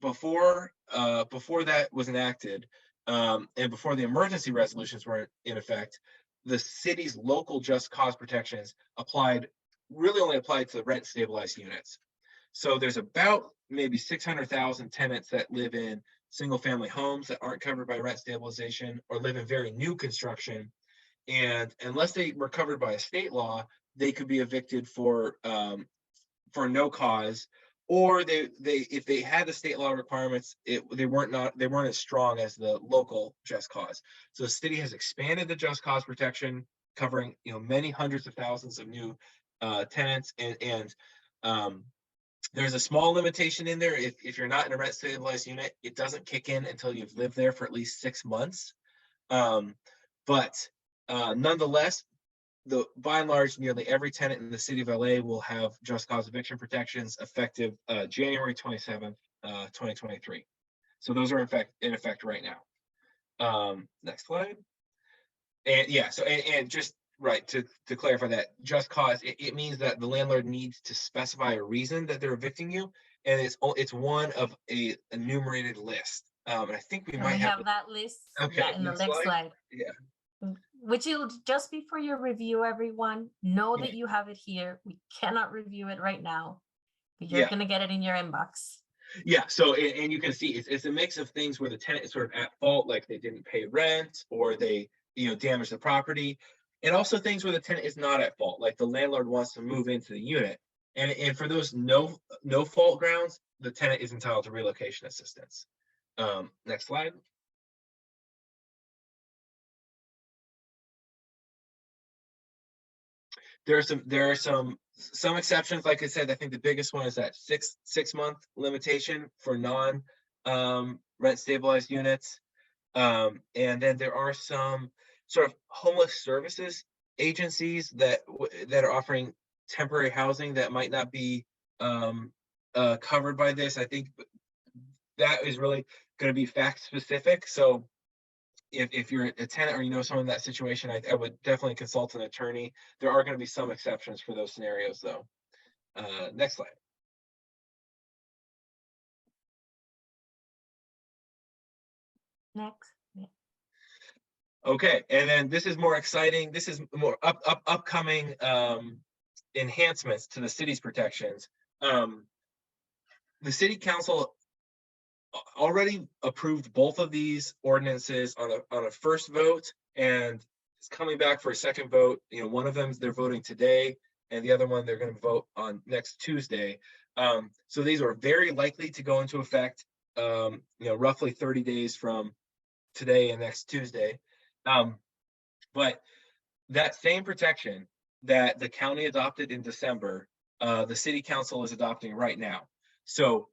before that was enacted, and before the emergency resolutions were in effect, the city's local just cause protections really only applied to rent stabilized units. So there's about maybe 600,000 tenants that live in single family homes that aren't covered by rent stabilization, or live in very new construction. And unless they were covered by a state law, they could be evicted for no cause, or if they had the state law requirements, they weren't as strong as the local just cause. So the city has expanded the just cause protection, covering many hundreds of thousands of new tenants, and there's a small limitation in there. If you're not in a rent stabilized unit, it doesn't kick in until you've lived there for at least 6 months. But nonetheless, by and large, nearly every tenant in the city of LA will have just cause eviction protections effective January 27th, 2023. So those are in effect right now. Next slide. And yeah, so and just right to clarify that just cause, it means that the landlord needs to specify a reason that they're evicting you, and it's one of a enumerated list. And I think we And might we have have that list, okay, yeah, in the next slide. Yeah. Which you just be for your review, everyone. Know Yeah. that you have it here. We cannot review it right now, but you're Yeah. gonna get it in your inbox. Yeah, so and you can see it's a mix of things where the tenant is sort of at fault, like they didn't pay rent or they damaged the property, and also things where the tenant is not at fault, like the landlord wants to move into the unit, and for those no fault grounds, the tenant is entitled to relocation assistance. Next slide. There are some exceptions. Like I said, I think the biggest one is that six month limitation for non rent stabilized units. And then there are some sort of homeless services agencies that are offering temporary housing that might not be covered by this. I think that is really going to be fact specific. So if you're a tenant or someone in that situation, I would definitely consult an attorney. There are going to be some exceptions for those scenarios, though. Next slide. Next. Yeah. Okay, and then this is more exciting. This is more upcoming enhancements to the city's protections. The city council already approved both of these ordinances on a first vote, and it's coming back for a second vote. One of them they're voting today, and the other one they're going to vote on next Tuesday. So these are very likely to go into effect, roughly 30 days from today and next Tuesday. But that same protection that the county adopted in December, the city council is adopting right now. So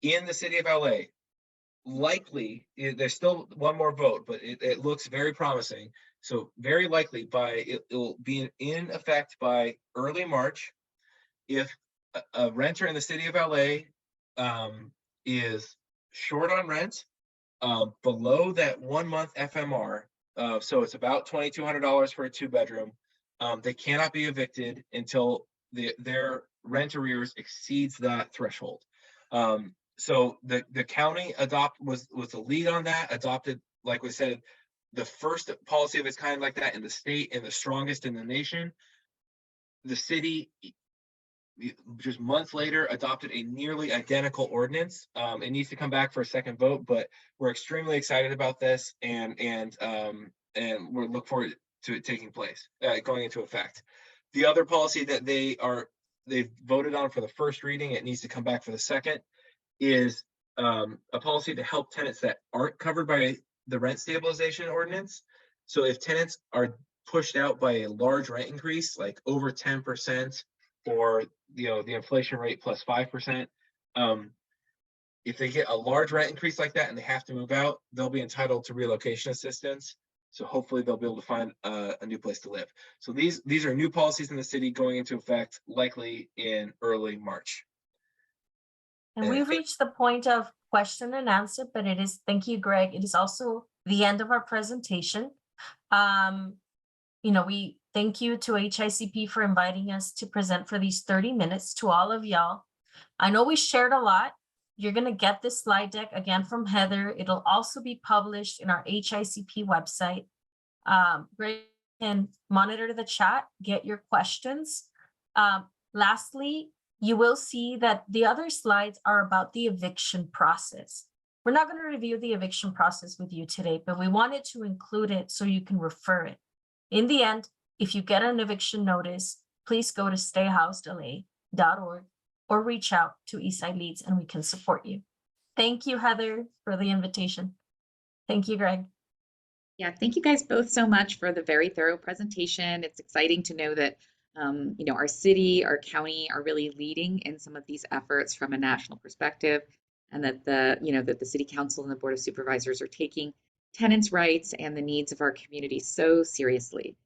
in the city of LA, likely, there's still one more vote, but it looks very promising. So very likely it will be in effect by early March. If a renter in the city of LA is short on rent, below that 1 month FMR, so it's about $2,200 for a 2-bedroom, they cannot be evicted until their rent arrears exceeds that threshold. So the county was the lead on that, adopted, like we said, the first policy of its kind like that in the state and the strongest in the nation. The city, just months later, adopted a nearly identical ordinance. It needs to come back for a second vote, but we're extremely excited about this, and we look forward to it taking place, going into effect. The other policy that they've voted on for the first reading, it needs to come back for the second, is a policy to help tenants that aren't covered by the rent stabilization ordinance. So if tenants are pushed out by a large rent increase, like over 10%, or the inflation rate plus 5%, if they get a large rent increase like that and they have to move out, they'll be entitled to relocation assistance. So hopefully they'll be able to find a new place to live. So these are new policies in the city going into effect likely in early March. And we've reached the point of question and answer, but thank you, Greg. It is also the end of our presentation. Thank you to HICP for inviting us to present for these 30 minutes to all of y'all. I know we shared a lot. You're going to get this slide deck again from Heather. It'll also be published in our HICP website. Greg can monitor the chat, get your questions. Lastly, you will see that the other slides are about the eviction process. We're not going to review the eviction process with you today, but we wanted to include it so you can refer it. In the end, if you get an eviction notice, please go to stayhousedla.org or reach out to Eastside Leads and we can support you. Thank you, Heather, for the invitation. Thank you, Greg. Yeah, thank you guys both so much for the very thorough presentation. It's exciting to know that our city, our county are really leading in some of these efforts from a national perspective, and that the city council and the board of supervisors are taking tenants' rights and the needs of our community so seriously.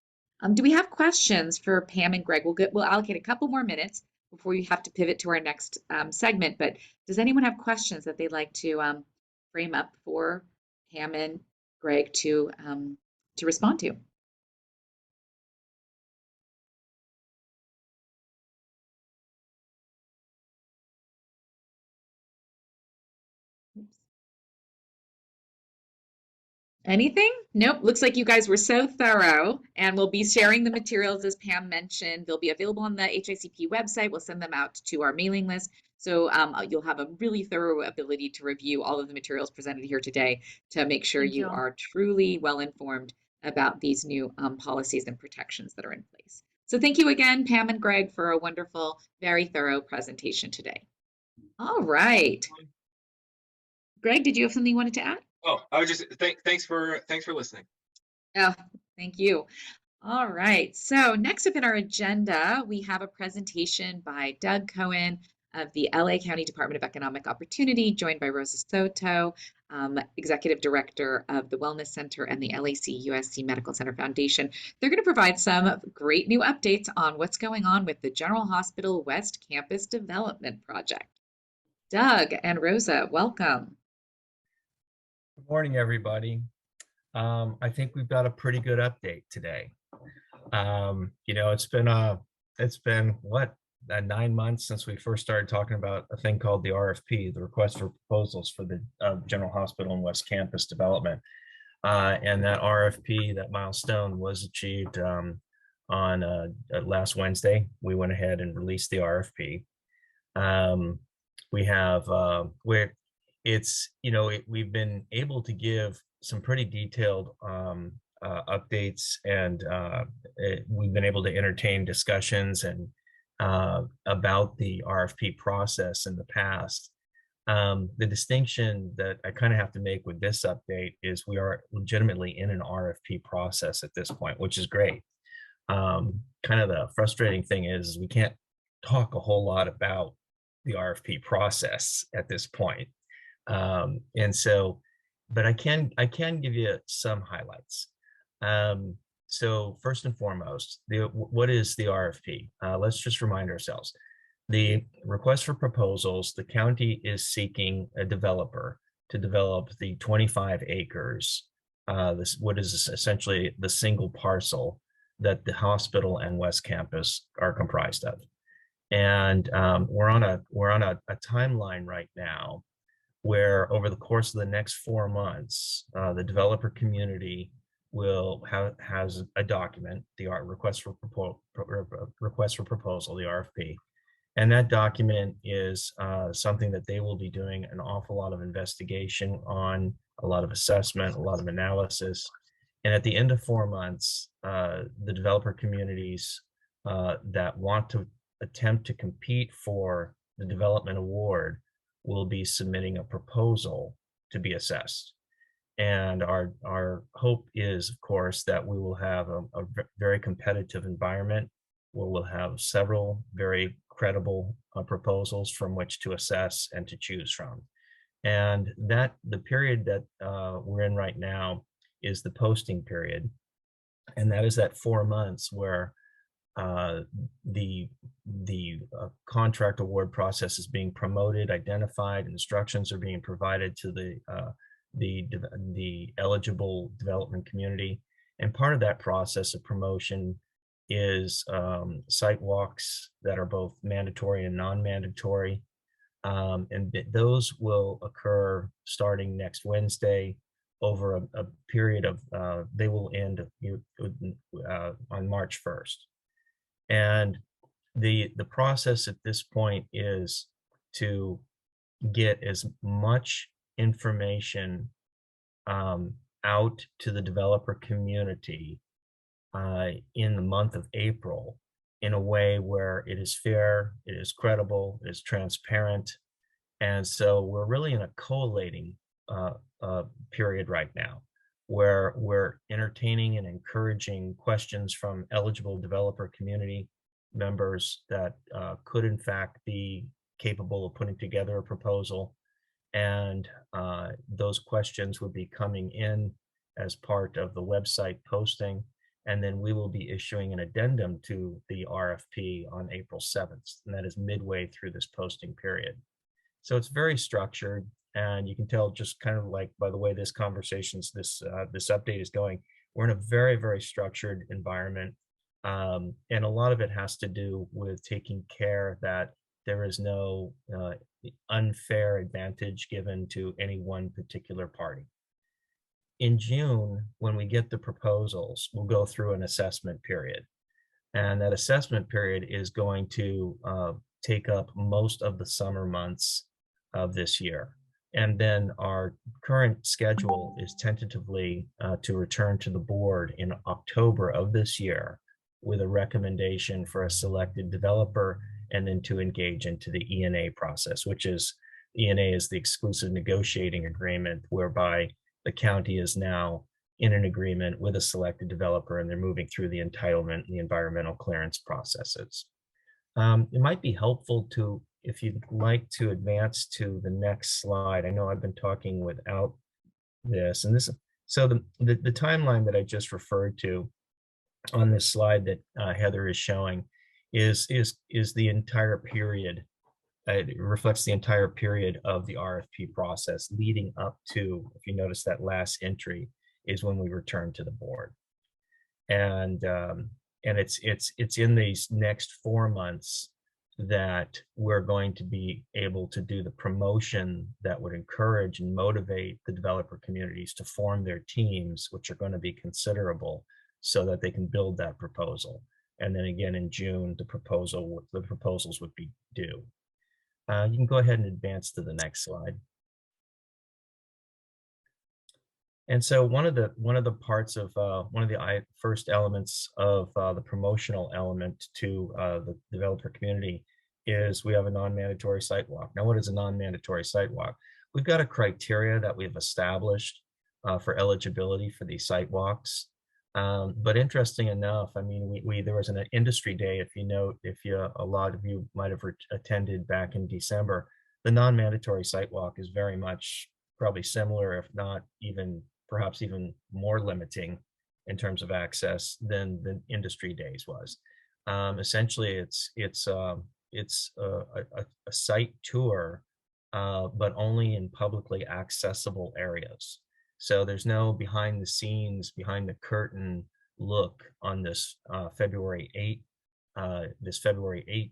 Do we have questions for Pam and Greg? We'll allocate a couple more minutes before we have to pivot to our next segment, but does anyone have questions that they'd like to frame up for Pam and Greg to respond to? Oops. Anything? Nope. Looks like you guys were so thorough, and we'll be sharing the materials as Pam mentioned. They'll be available on the HICP website. We'll send them out to our mailing list. So you'll have a really thorough ability to review all of the materials presented here today to make sure you are truly well informed about these new policies and protections that are in place. So thank you again, Pam and Greg, for a wonderful, very thorough presentation today. All right. Greg, did you have something you wanted to add? Oh, I was just thanks for listening. Oh, thank you. All right. So next up in our agenda, we have a presentation by Doug Cohen of the LA County Department of Economic Opportunity, joined by Rosa Soto, Executive Director of the Wellness Center and the LAC USC Medical Center Foundation. They're going to provide some great new updates on what's going on with the General Hospital West Campus Development Project. Doug and Rosa, welcome. Good morning, everybody. I think we've got a pretty good update today. It's been what, 9 months since we first started talking about a thing called the RFP, the request for proposals for the General Hospital and West Campus development. And that RFP, that milestone was achieved on last Wednesday. We went ahead and released the RFP. We've been able to give some pretty detailed updates, and we've been able to entertain discussions and about the RFP process in the past. The distinction that I kind of have to make with this update is we are legitimately in an RFP process at this point, which is great. Kind of the frustrating thing is we can't talk a whole lot about the RFP process at this point. But I can give you some highlights. So first and foremost, what is the RFP? Let's just remind ourselves. The request for proposals, the county is seeking a developer to develop the 25 acres, what is essentially the single parcel that the hospital and West Campus are comprised of. And we're on a timeline right now where over the course of the next 4 months, the developer community has a document, the request for proposal, the RFP, and that document is something that they will be doing an awful lot of investigation on, a lot of assessment, a lot of analysis, and at the end of 4 months, the developer communities that want to attempt to compete for the development award will be submitting a proposal to be assessed. And our hope is, of course, that we will have a very competitive environment where we'll have several very credible proposals from which to assess and to choose from. And that the period that we're in right now is the posting period. And that is that 4 months where the contract award process is being promoted, identified, instructions are being provided to the eligible development community. And part of that process of promotion is site walks that are both mandatory and non-mandatory. Those will occur starting next Wednesday over a period of, they will end on March 1st. And the process at this point is to get as much information out to the developer community in the month of April in a way where it is fair, it is credible, it is transparent. And so we're really in a collating period right now, where we're entertaining and encouraging questions from eligible developer community members that could in fact be capable of putting together a proposal. And those questions would be coming in as part of the website posting. And then we will be issuing an addendum to the RFP on April 7th. And that is midway through this posting period. So it's very structured, and you can tell just kind of like by the way this update is going, we're in a very, very structured environment. And a lot of it has to do with taking care that there is no unfair advantage given to any one particular party. In June, when we get the proposals, we'll go through an assessment period. And that assessment period is going to take up most of the summer months of this year. And then our current schedule is tentatively to return to the board in October of this year with a recommendation for a selected developer, and then to engage into the ENA process, which is, ENA is the exclusive negotiating agreement whereby the county is now in an agreement with a selected developer, and they're moving through the entitlement and the environmental clearance processes. It might be helpful to, if you'd like to advance to the next slide. I know I've been talking without this, and this, so the timeline that I just referred to on this slide that Heather is showing is the entire period. It reflects the entire period of the RFP process leading up to, if you notice that last entry is when we return to the board. And it's in these next 4 months that we're going to be able to do the promotion that would encourage and motivate the developer communities to form their teams, which are going to be considerable, so that they can build that proposal. And then again in June, the proposals would be due. You can go ahead and advance to the next slide. And so one of the parts of one of the first elements of the promotional element to the developer community is we have a non-mandatory site walk. Now, what is a non-mandatory site walk? We've got a criteria that we've established for eligibility for these site walks. But interesting enough, I mean, there was an industry day, if you note, a lot of you might have attended back in December. The non-mandatory site walk is very much probably similar, if not even perhaps even more limiting in terms of access than the industry days was. Essentially, it's a site tour, but only in publicly accessible areas. So there's no behind the scenes, behind the curtain look on this February 8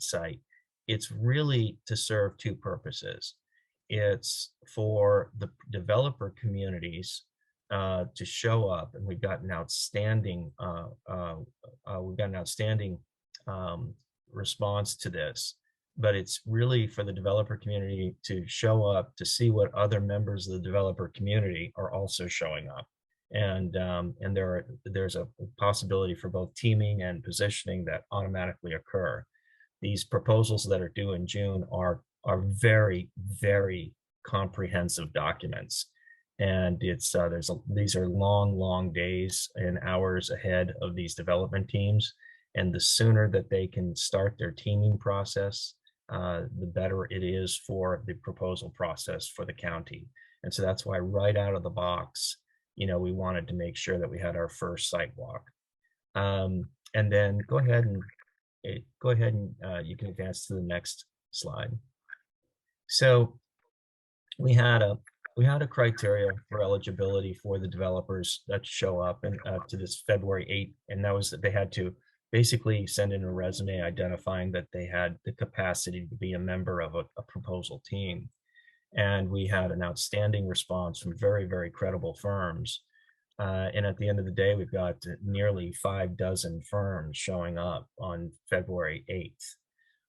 site. It's really to serve two purposes. It's for the developer communities to show up, and we've got an outstanding response to this. But it's really for the developer community to show up to see what other members of the developer community are also showing up, and there's a possibility for both teaming and positioning that automatically occur. These proposals that are due in June are very, very comprehensive documents, and it's these are long days and hours ahead of these development teams, and the sooner that they can start their teaming process, the better it is for the proposal process for the county. And so that's why right out of the box, we wanted to make sure that we had our first site walk. And then go ahead and you can advance to the next slide. So we had a criteria for eligibility for the developers that show up and to this February 8, and that was that they had to basically send in a resume identifying that they had the capacity to be a member of a proposal team. And we had an outstanding response from very, very credible firms. And at the end of the day, we've got nearly 6 firms showing up on February 8th.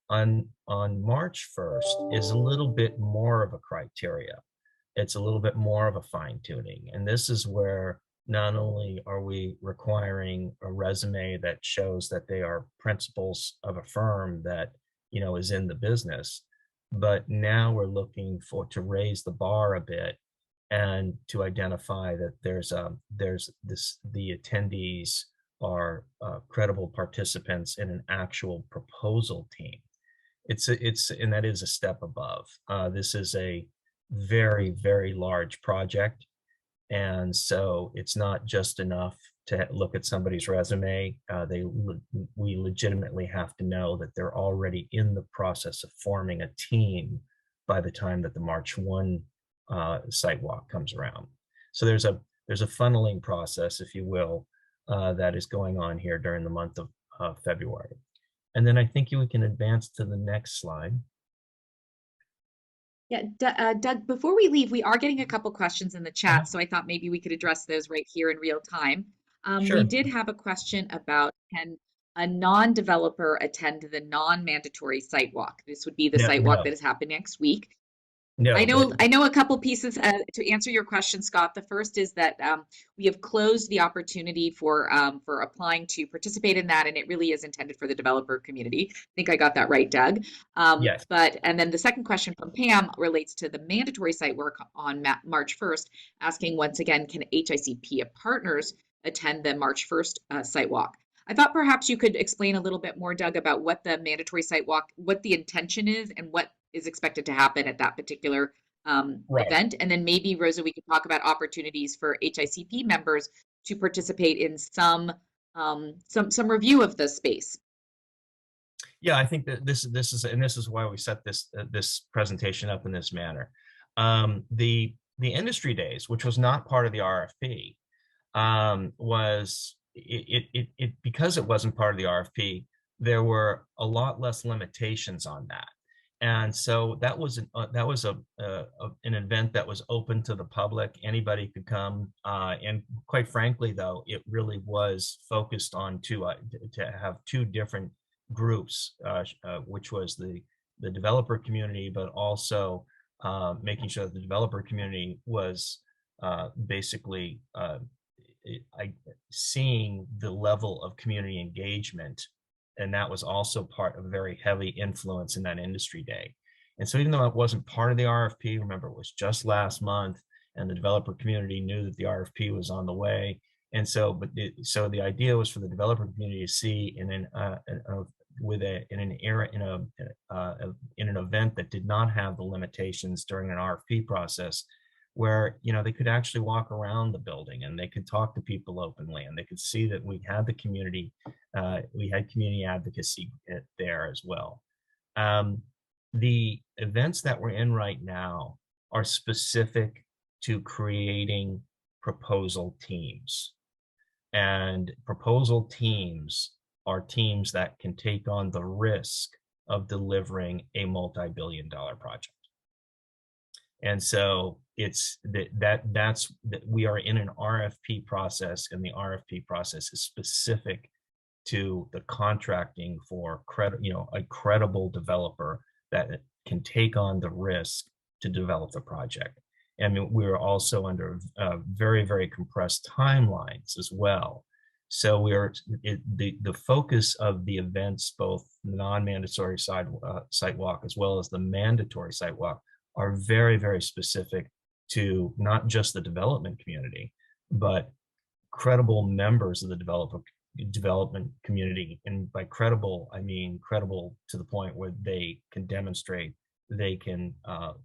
On March 1st is a little bit more of a criteria. It's a little bit more of a fine tuning. And this is where not only are we requiring a resume that shows that they are principals of a firm that, is in the business, but now we're looking to raise the bar a bit and to identify that the attendees are credible participants in an actual proposal team. And that is a step above. This is a very, very large project. And so it's not just enough to look at somebody's resume. We legitimately have to know that they're already in the process of forming a team by the time that the March 1 site walk comes around. So there's a funneling process, if you will, that is going on here during the month of February. And then I think we can advance to the next slide. Yeah, Doug, before we leave, we are getting a couple questions in the chat, so I thought maybe we could address those right here in real time. Sure. We did have a question about, can a non-developer attend the non-mandatory site walk? This would be the site walk that is happening next week. No, I know a couple pieces to answer your question, Scott. The first is that we have closed the opportunity for applying to participate in that, and it really is intended for the developer community. I think I got that right, Doug. Yes. And then the second question from Pam relates to the mandatory site work on March 1st, asking once again, can HICP partners attend the March 1st site walk? I thought perhaps you could explain a little bit more, Doug, about what the mandatory site walk, what the intention is, and what is expected to happen at that particular event. And then maybe, Rosa, we could talk about opportunities for HICP members to participate in some review of the space. Yeah, I think that this is why we set this presentation up in this manner. The industry days, which was not part of the RFP, was because it wasn't part of the RFP, there were a lot less limitations on that. And so that was an event that was open to the public. Anybody could come. And quite frankly, though, it really was focused on to have two different groups, which was the developer community, but also making sure that the developer community was basically seeing the level of community engagement. And that was also part of a very heavy influence in that industry day. And so even though it wasn't part of the RFP, remember, it was just last month, and the developer community knew that the RFP was on the way. And so, so the idea was for the developer community to see in an event that did not have the limitations during an RFP process, where they could actually walk around the building and they could talk to people openly, and they could see that we had the community, we had community advocacy there as well. The events that we're in right now are specific to creating proposal teams, and proposal teams are teams that can take on the risk of delivering a multi-billion-dollar project. And so it's that's we are in an RFP process, and the RFP process is specific to the contracting for a credible developer that can take on the risk to develop the project. And we're also under very, very compressed timelines as well. So the focus of the events, both non-mandatory site walk as well as the mandatory site walk, are very, very specific to not just the development community, but credible members of the development community. And by credible, I mean credible to the point where they can demonstrate they can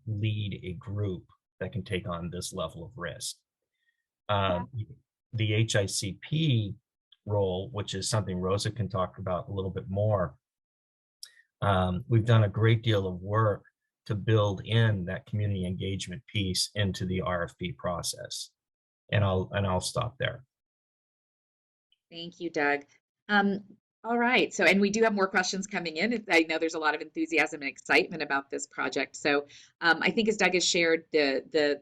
lead a group that can take on this level of risk. The HICP role, which is something Rosa can talk about a little bit more, we've done a great deal of work to build in that community engagement piece into the RFP process. And I'll stop there. Thank you, Doug. All right. So, and we do have more questions coming in. I know there's a lot of enthusiasm and excitement about this project. So, I think as Doug has shared,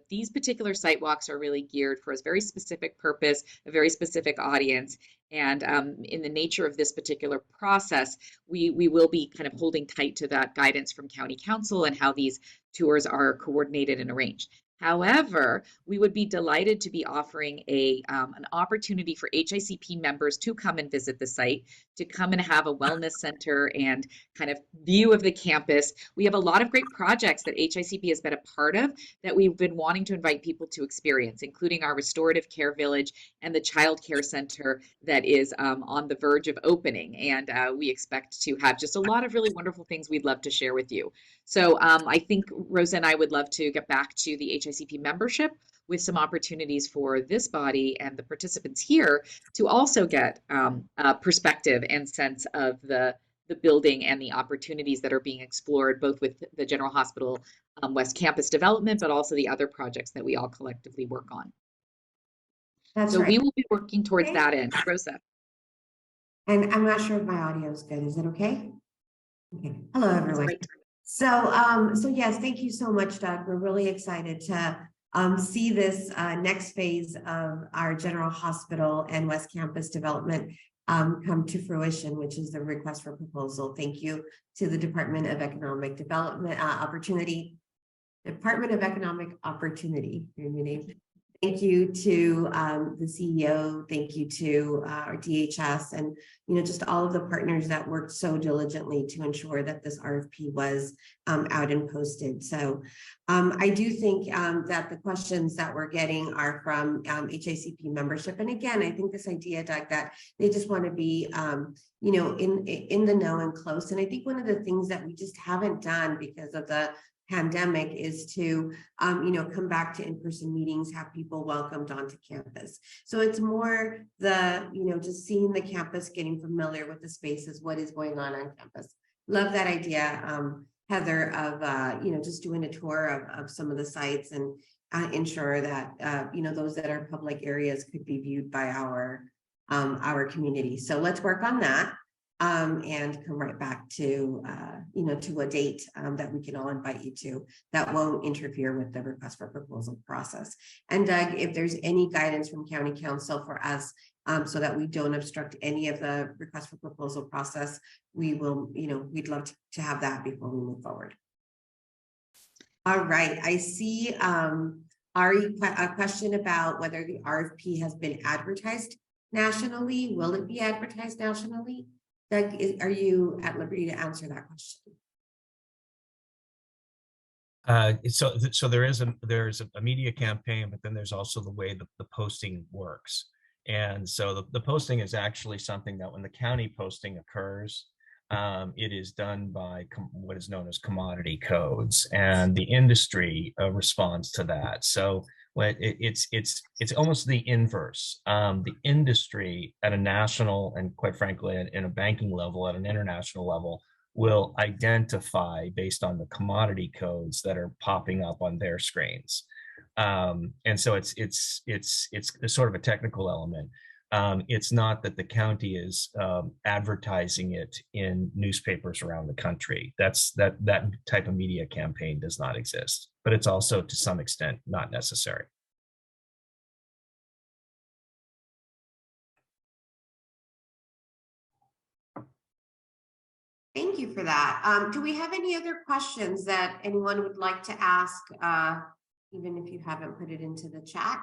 these particular site walks are really geared for a very specific purpose, a very specific audience. And in the nature of this particular process, we will be kind of holding tight to that guidance from County Council and how these tours are coordinated and arranged. However, we would be delighted to be offering an opportunity for HICP members to come and visit the site, to come and have a wellness center and kind of view of the campus. We have a lot of great projects that HICP has been a part of that we've been wanting to invite people to experience, including our restorative care village and the child care center that is on the verge of opening. And we expect to have just a lot of really wonderful things we'd love to share with you. So I think Rosa and I would love to get back to the HICP membership with some opportunities for this body and the participants here to also get a perspective and sense of the building and the opportunities that are being explored, both with the General Hospital West Campus development, but also the other projects that we all collectively work on. That's So right. we will be working towards Okay. that end. Rosa. And I'm not sure if my audio is good. Is it okay? Okay. Hello, That's everyone. great. So yes, thank you so much, Doug. We're really excited to see this next phase of our General Hospital and West Campus development come to fruition, which is the request for proposal. Thank you to the Department of Economic Development Department of Economic Opportunity, your new name. Thank you to the CEO. Thank you to our DHS and just all of the partners that worked so diligently to ensure that this RFP was out and posted. So I do think that the questions that we're getting are from HICP membership. And again, I think this idea, Doug, that they just want to be in the know and close. And I think one of the things that we just haven't done because of the pandemic is to come back to in-person meetings, have people welcomed onto campus. So it's more the just seeing the campus, getting familiar with the spaces, what is going on campus. Love that idea, Heather, of just doing a tour of some of the sites and ensure that those that are public areas could be viewed by our community. So let's work on that. And come right back to, to a date that we can all invite you to that won't interfere with the request for proposal process. And Doug, if there's any guidance from County Council for us so that we don't obstruct any of the request for proposal process, we will, we'd love to have that before we move forward. All right, I see Ari, a question about whether the RFP has been advertised nationally. Will it be advertised nationally? Doug, are you at liberty to answer that question? So there's a media campaign, but then there's also the way the posting works. And so the posting is actually something that when the county posting occurs, it is done by what is known as commodity codes, and the industry responds to that. So when it's almost the inverse. The industry at a national and quite frankly in a banking level, at an international level, will identify based on the commodity codes that are popping up on their screens. And so it's sort of a technical element. It's not that the county is advertising it in newspapers around the country. That type of media campaign does not exist, but it's also to some extent not necessary. Thank you for that. Do we have any other questions that anyone would like to ask, even if you haven't put it into the chat?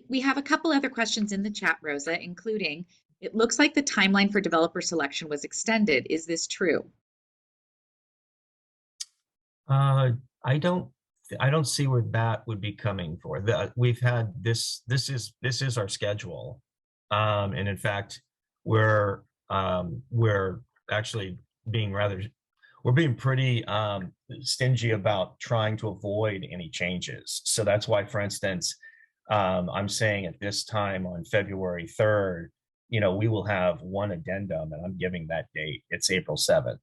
We have a couple other questions in the chat, Rosa, including, it looks like the timeline for developer selection was extended. Is this true? I don't see where that would be coming for. We've had this is our schedule. And in fact, we're actually we're being pretty stingy about trying to avoid any changes. So that's why, for instance, I'm saying at this time on February 3rd, we will have one addendum, and I'm giving that date. It's April 7th.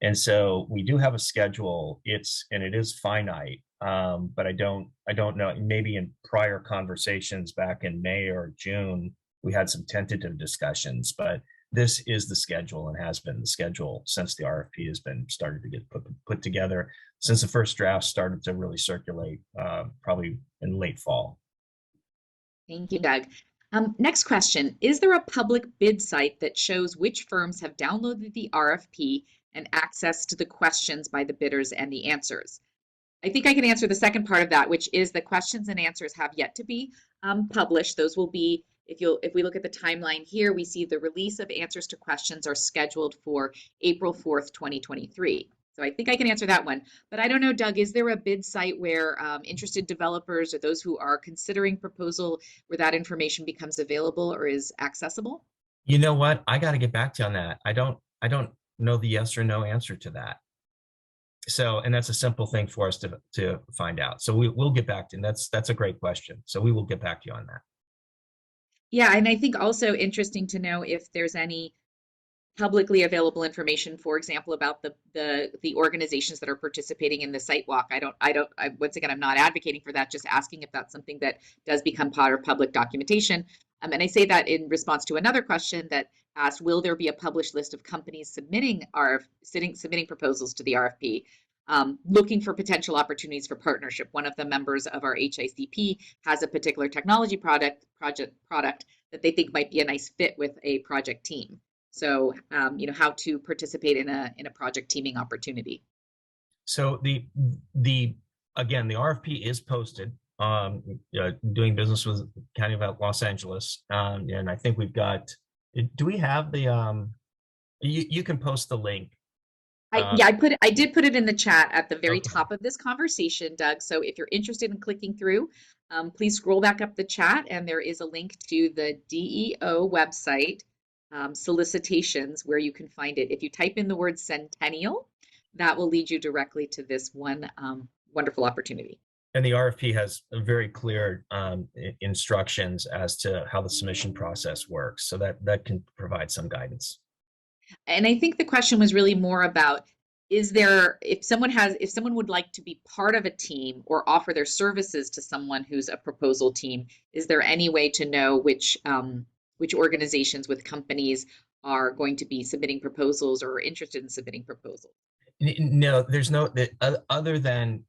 And so we do have a schedule. It is finite, but I don't know. Maybe in prior conversations back in May or June, we had some tentative discussions, but this is the schedule and has been the schedule since the RFP has been started to get put together, since the first draft started to really circulate, probably in late fall. Thank you, Doug. Next question. Is there a public bid site that shows which firms have downloaded the RFP and access to the questions by the bidders and the answers? I think I can answer the second part of that, which is the questions and answers have yet to be published. Those will be, if we look at the timeline here, we see the release of answers to questions are scheduled for April 4th, 2023. So I think I can answer that one. But I don't know, Doug, is there a bid site where interested developers or those who are considering proposal where that information becomes available or is accessible? You know what? I got to get back to you on that. I don't know the yes or no answer to that. So, and that's a simple thing for us to find out. So we'll get back to you. And that's a great question. So we will get back to you on that. Yeah, and I think also interesting to know if there's any publicly available information, for example, about the organizations that are participating in the site walk. Once again, I'm not advocating for that, just asking if that's something that does become part of public documentation. And I say that in response to another question that asked, will there be a published list of companies submitting proposals to the RFP, looking for potential opportunities for partnership? One of the members of our HICP has a particular technology project that they think might be a nice fit with a project team. So, how to participate in a project teaming opportunity. So again, the RFP is posted, doing business with County of Los Angeles. And I think we've got, do we have the, you can post the link. I did put it in the chat at the very top of this conversation, Doug. So if you're interested in clicking through, please scroll back up the chat and there is a link to the DEO website. Solicitations where you can find it. If you type in the word centennial, that will lead you directly to this one wonderful opportunity. And the RFP has very clear instructions as to how the submission process works. So that can provide some guidance. And I think the question was really more about, if someone would like to be part of a team or offer their services to someone who's a proposal team, is there any way to know which organizations with companies are going to be submitting proposals or are interested in submitting proposals? No, there's no, other than,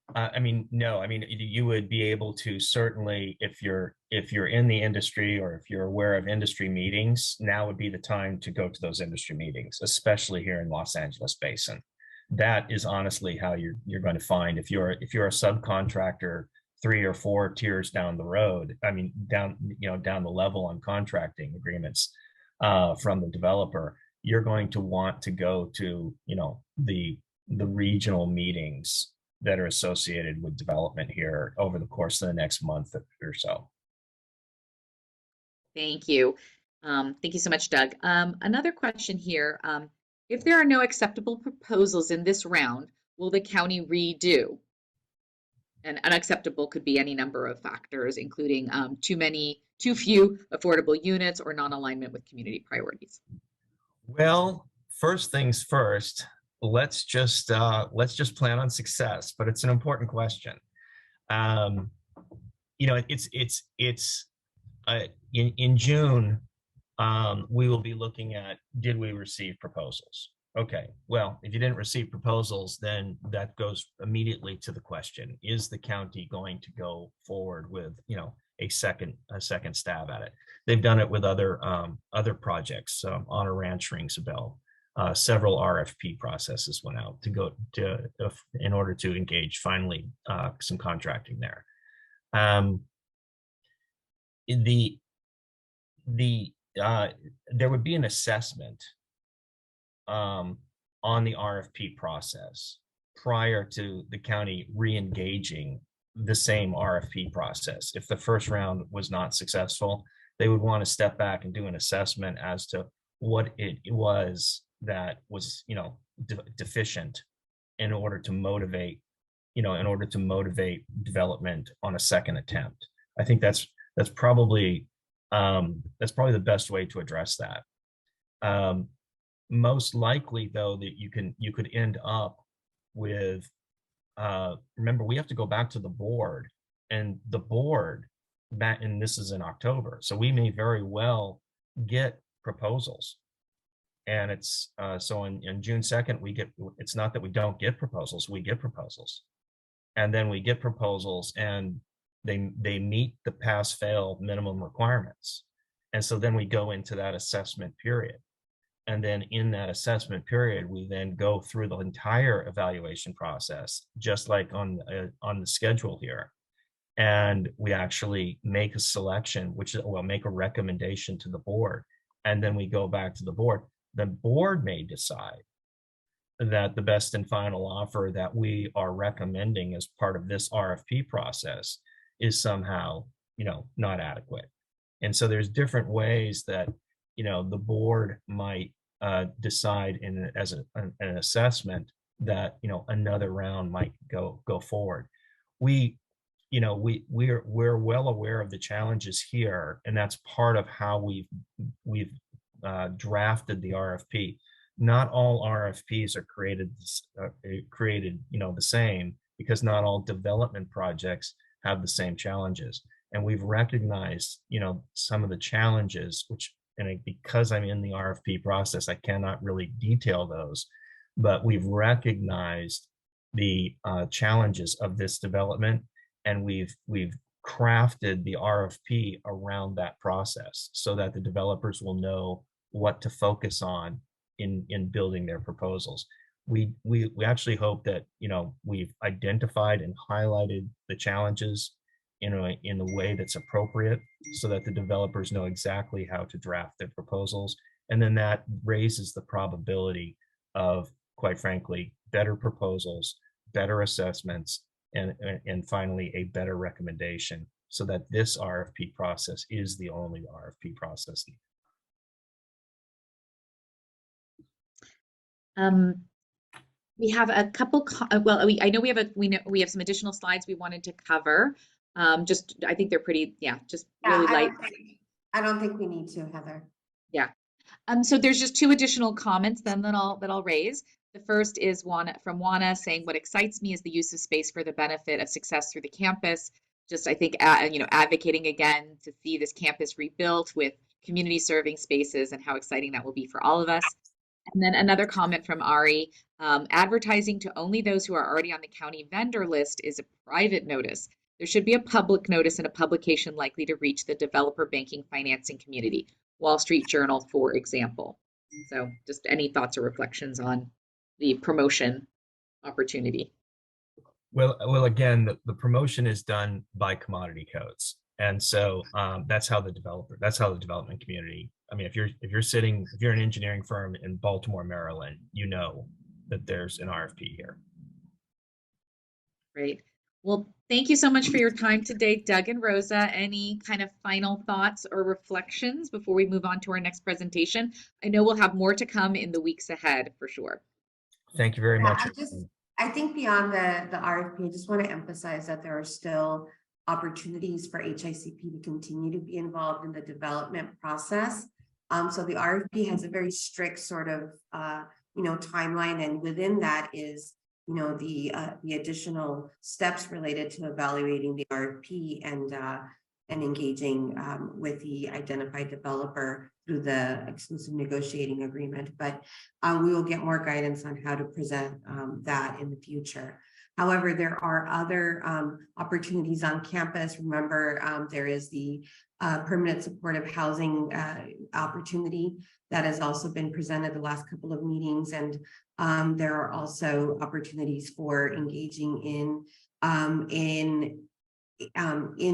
no, you would be able to certainly, if you're in the industry or if you're aware of industry meetings, now would be the time to go to those industry meetings, especially here in Los Angeles Basin. That is honestly how you're going to find, if you're a subcontractor 3 or 4 tiers down the road, down the level on contracting agreements from the developer, you're going to want to go to, the regional meetings that are associated with development here over the course of the next month or so. Thank you. Thank you so much, Doug. Another question here. If there are no acceptable proposals in this round, will the county redo? And unacceptable could be any number of factors, including too few affordable units or non-alignment with community priorities. Well, first things first, let's just plan on success, but it's an important question. In June, we will be looking at, did we receive proposals? Okay, well, if you didn't receive proposals, then that goes immediately to the question, is the county going to go forward with, a second stab at it? They've done it with other projects. On a ranch rings a bell. Several RFP processes went out in order to engage finally some contracting there. There would be an assessment on the RFP process prior to the county re-engaging the same RFP process. If the first round was not successful, they would want to step back and do an assessment as to what it was that was, deficient in order to motivate development on a second attempt. I think that's probably the best way to address that. Most likely, though, that you could end up with, remember, we have to go back to the board, and the board, and this is in October, so we may very well get proposals And it's so on June 2nd, it's not that we don't get proposals, we get proposals. And then we get proposals and they meet the pass fail minimum requirements. And so then we go into that assessment period. And then in that assessment period, we then go through the entire evaluation process, just like on the schedule here. And we actually make a selection, make a recommendation to the board. And then we go back to the board. The board may decide that the best and final offer that we are recommending as part of this RFP process is somehow, not adequate. And so there's different ways that, the board might decide as an assessment that, another round might go forward. We're well aware of the challenges here, and that's part of how we've drafted the RFP. Not all RFPs are created the same, because not all development projects have the same challenges. And we've recognized, some of the challenges, because I'm in the RFP process, I cannot really detail those, but we've recognized the challenges of this development, and we've crafted the RFP around that process so that the developers will know what to focus on in building their proposals. We actually hope that we've identified and highlighted the challenges in a way that's appropriate, so that the developers know exactly how to draft their proposals, and then that raises the probability of, quite frankly, better proposals, better assessments, and finally a better recommendation, so that this RFP process is the only RFP process. We have a couple, I know we have some additional slides we wanted to cover. I think they're pretty, just really light. I don't think we need to, Heather. Yeah. So there's just two additional comments then that I'll raise. The first is from Juana saying, what excites me is the use of space for the benefit of success through the campus. Just, I think, advocating again to see this campus rebuilt with community serving spaces, and how exciting that will be for all of us. And then another comment from Ari, advertising to only those who are already on the county vendor list is a private notice. There should be a public notice and a publication likely to reach the developer banking financing community, Wall Street Journal, for example. So just any thoughts or reflections on the promotion opportunity? Well, again, the promotion is done by commodity codes. And so that's how the development community, I mean, if you're an engineering firm in Baltimore, Maryland, you know that there's an RFP here. Great. Well, thank you so much for your time today, Doug and Rosa. Any kind of final thoughts or reflections before we move on to our next presentation? I know we'll have more to come in the weeks ahead for sure. Thank you very much. I think beyond the RFP, I just want to emphasize that there are still opportunities for HICP to continue to be involved in the development process. So the RFP has a very strict sort of timeline, and within that is the additional steps related to evaluating the RFP and engaging with the identified developer through the exclusive negotiating agreement. But we will get more guidance on how to present that in the future. However, there are other opportunities on campus. Remember, there is the permanent supportive housing opportunity that has also been presented the last couple of meetings. And there are also opportunities for engaging in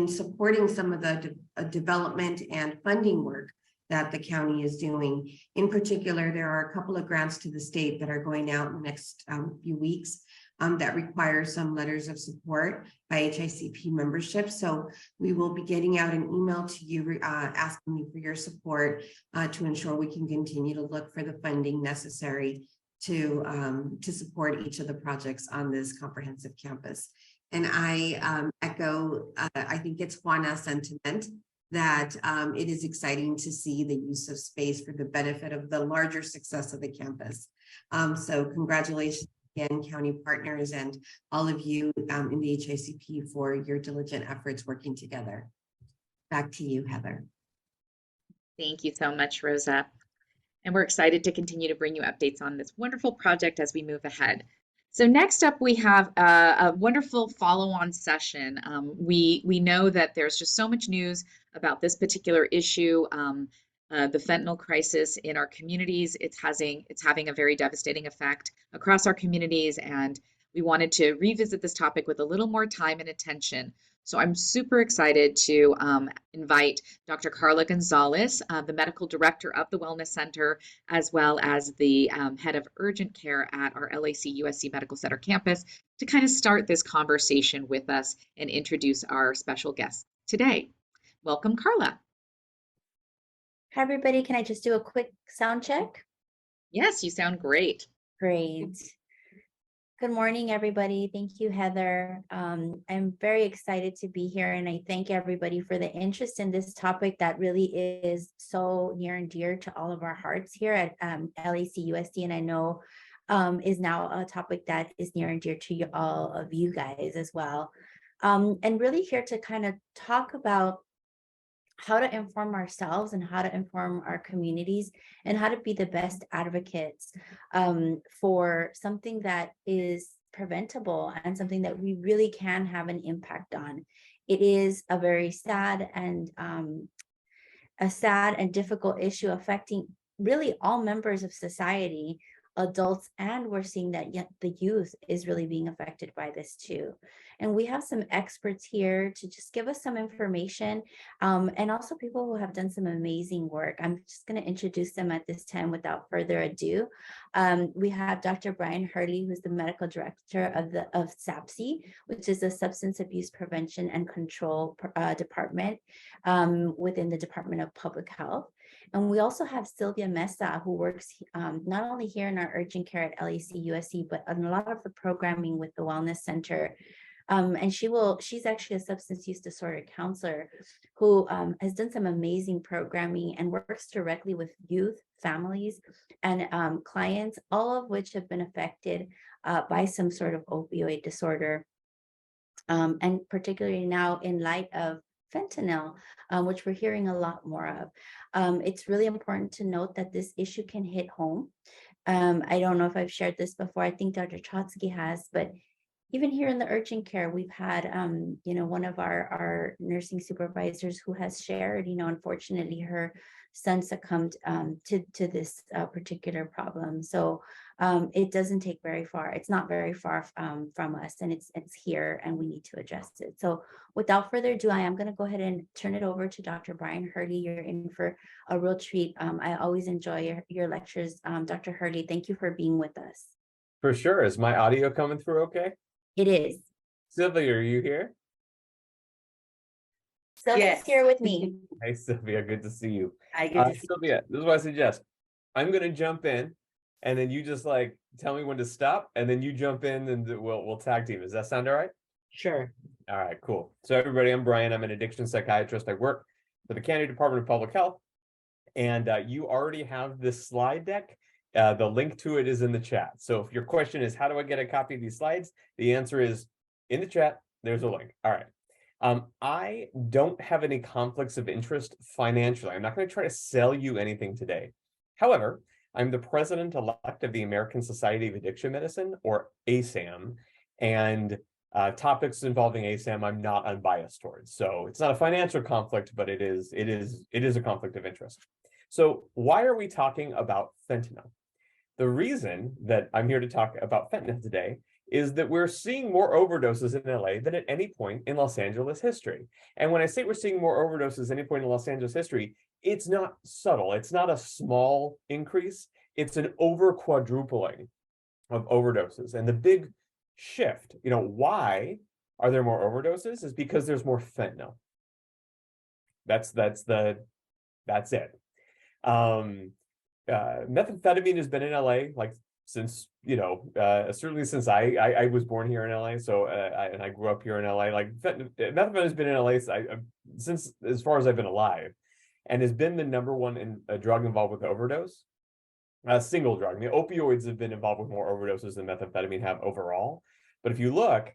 supporting some of the development and funding work that the county is doing. In particular, there are a couple of grants to the state that are going out in the next few weeks that require some letters of support by HICP membership. So we will be getting out an email to you asking you for your support to ensure we can continue to look for the funding necessary to support each of the projects on this comprehensive campus. And I echo, I think it's Juana's sentiment that it is exciting to see the use of space for the benefit of the larger success of the campus. So congratulations again, county partners, and all of you in the HICP for your diligent efforts working together. Back to you, Heather. Thank you so much, Rosa. And we're excited to continue to bring you updates on this wonderful project as we move ahead. So next up, we have a wonderful follow-on session. We know that there's just so much news about this particular issue, the fentanyl crisis in our communities. It's having a very devastating effect across our communities, and we wanted to revisit this topic with a little more time and attention. So I'm super excited to invite Dr. Carla Gonzalez, the medical director of the Wellness Center, as well as the head of urgent care at our LAC USC Medical Center campus, to kind of start this conversation with us and introduce our special guest today. Welcome, Carla. Hi, everybody. Can I just do a quick sound check? Yes, you sound great. Great. Good morning, everybody. Thank you, Heather. I'm very excited to be here, and I thank everybody for the interest in this topic that really is so near and dear to all of our hearts here at LAC USD, and I know is now a topic that is near and dear to all of you guys as well. And really here to kind of talk about how to inform ourselves and how to inform our communities and how to be the best advocates for something that is preventable and something that we really can have an impact on. It is a very sad and difficult issue affecting really all members of society, adults, and we're seeing that yet the youth is really being affected by this too. And we have some experts here to just give us some information and also people who have done some amazing work. I'm just going to introduce them at this time without further ado. We have Dr. Brian Hurley, who's the medical director of SAPC, which is the Substance Abuse Prevention and Control Department within the Department of Public Health. And we also have Sylvia Mesa, who works not only here in our urgent care at LAC USC, but on a lot of the programming with the Wellness Center. And she's actually a substance use disorder counselor who has done some amazing programming and works directly with youth, families, and clients, all of which have been affected by some sort of opioid disorder. And particularly now in light of fentanyl, which we're hearing a lot more of. It's really important to note that this issue can hit home. I don't know if I've shared this before. I think Dr. Trotsky has, but even here in the urgent care, we've had, one of our nursing supervisors who has shared, unfortunately, her son succumbed to this particular problem. So it doesn't take very far. It's not very far from us, and it's here, and we need to address it. So without further ado, I am going to go ahead and turn it over to Dr. Brian Hurley. You're in for a real treat. I always enjoy your lectures. Dr. Hurley, thank you for being with us. For sure. Is my audio coming through okay? It is. Sylvia, are you here? Sylvia's here with me. Hey, Sylvia, good to see you. I get to see. Sylvia, this is what I suggest. I'm going to jump in, and then you just tell me when to stop, and then you jump in, and we'll tag team. Does that sound all right? Sure. All right, cool. So everybody, I'm Brian. I'm an addiction psychiatrist. I work for the County Department of Public Health, and you already have this slide deck. The link to it is in the chat. So if your question is, how do I get a copy of these slides? The answer is in the chat. There's a link. All right. I don't have any conflicts of interest financially. I'm not going to try to sell you anything today. However, I'm the president-elect of the American Society of Addiction Medicine, or ASAM, and topics involving ASAM I'm not unbiased towards. So it's not a financial conflict, but it is a conflict of interest. So why are we talking about fentanyl? The reason that I'm here to talk about fentanyl today is that we're seeing more overdoses in LA than at any point in Los Angeles history. And when I say we're seeing more overdoses at any point in Los Angeles history, it's not subtle. It's not a small increase. It's an over quadrupling of overdoses. And the big shift, why are there more overdoses is because there's more fentanyl. That's it. Methamphetamine has been in LA since certainly since I was born here in LA. So and I grew up here in LA. Methamphetamine has been in LA since as far as I've been alive, and has been the number one drug involved with overdose. A single drug. The opioids have been involved with more overdoses than methamphetamine have overall. But if you look,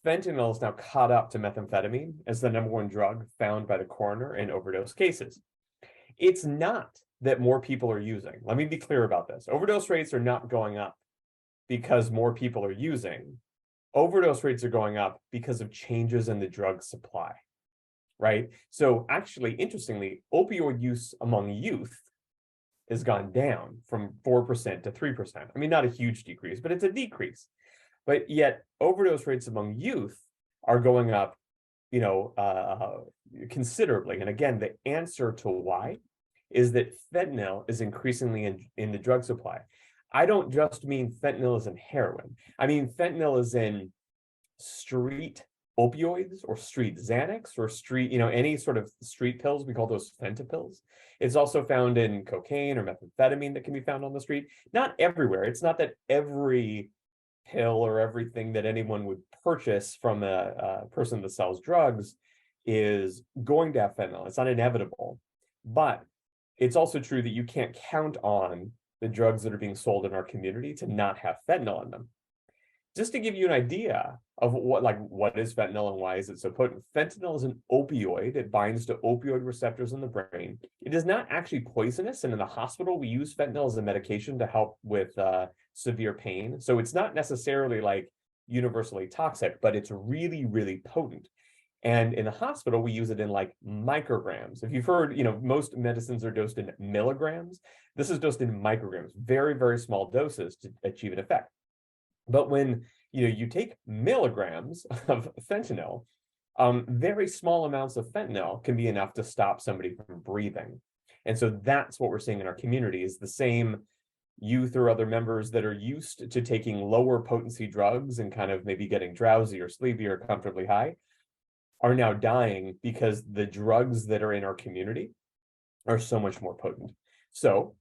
fentanyl is now caught up to methamphetamine as the number one drug found by the coroner in overdose cases. It's not that more people are using. Let me be clear about this. Overdose rates are not going up because more people are using. Overdose rates are going up because of changes in the drug supply, right? So actually, interestingly, opioid use among youth has gone down from 4% to 3%. I mean, not a huge decrease, but it's a decrease. But yet overdose rates among youth are going up, considerably. And again, the answer to why is that fentanyl is increasingly in the drug supply. I don't just mean fentanyl is in heroin. I mean fentanyl is in street opioids or street Xanax or street, any sort of street pills. We call those fentanyls. It's also found in cocaine or methamphetamine that can be found on the street. Not everywhere. It's not that every pill or everything that anyone would purchase from a person that sells drugs is going to have fentanyl. It's not inevitable. But it's also true that you can't count on the drugs that are being sold in our community to not have fentanyl in them. Just to give you an idea of what is fentanyl and why is it so potent. Fentanyl is an opioid. It binds to opioid receptors in the brain. It is not actually poisonous. And in the hospital, we use fentanyl as a medication to help with severe pain. So it's not necessarily like universally toxic, but it's really, really potent. And in the hospital, we use it in like micrograms. If you've heard, most medicines are dosed in milligrams. This is dosed in micrograms, very, very small doses to achieve an effect. But when you take milligrams of fentanyl, very small amounts of fentanyl can be enough to stop somebody from breathing. And so that's what we're seeing in our community is the same youth or other members that are used to taking lower potency drugs and kind of maybe getting drowsy or sleepy or comfortably high are now dying because the drugs that are in our community are so much more potent. So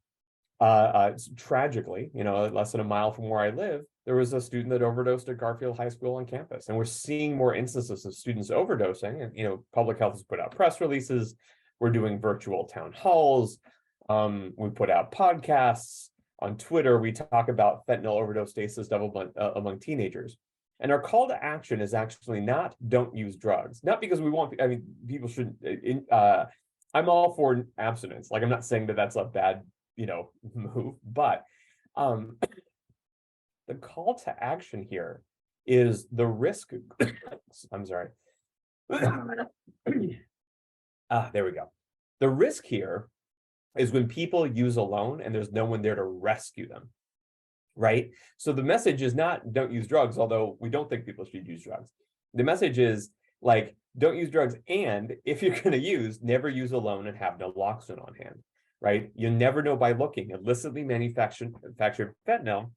tragically, less than a mile from where I live, there was a student that overdosed at Garfield High School on campus. And we're seeing more instances of students overdosing. And, public health has put out press releases. We're doing virtual town halls. We put out podcasts. On Twitter, we talk about fentanyl overdose cases among teenagers. And our call to action is actually not don't use drugs. Not because we want, people shouldn't, I'm all for abstinence. Like, I'm not saying that that's a bad, move, but the call to action here is the risk. I'm sorry. There we go. The risk here is when people use alone and there's no one there to rescue them, right? So the message is not don't use drugs, although we don't think people should use drugs. The message is like, don't use drugs. And if you're going to use, never use alone and have naloxone on hand, right? You never know by looking. Illicitly manufactured fentanyl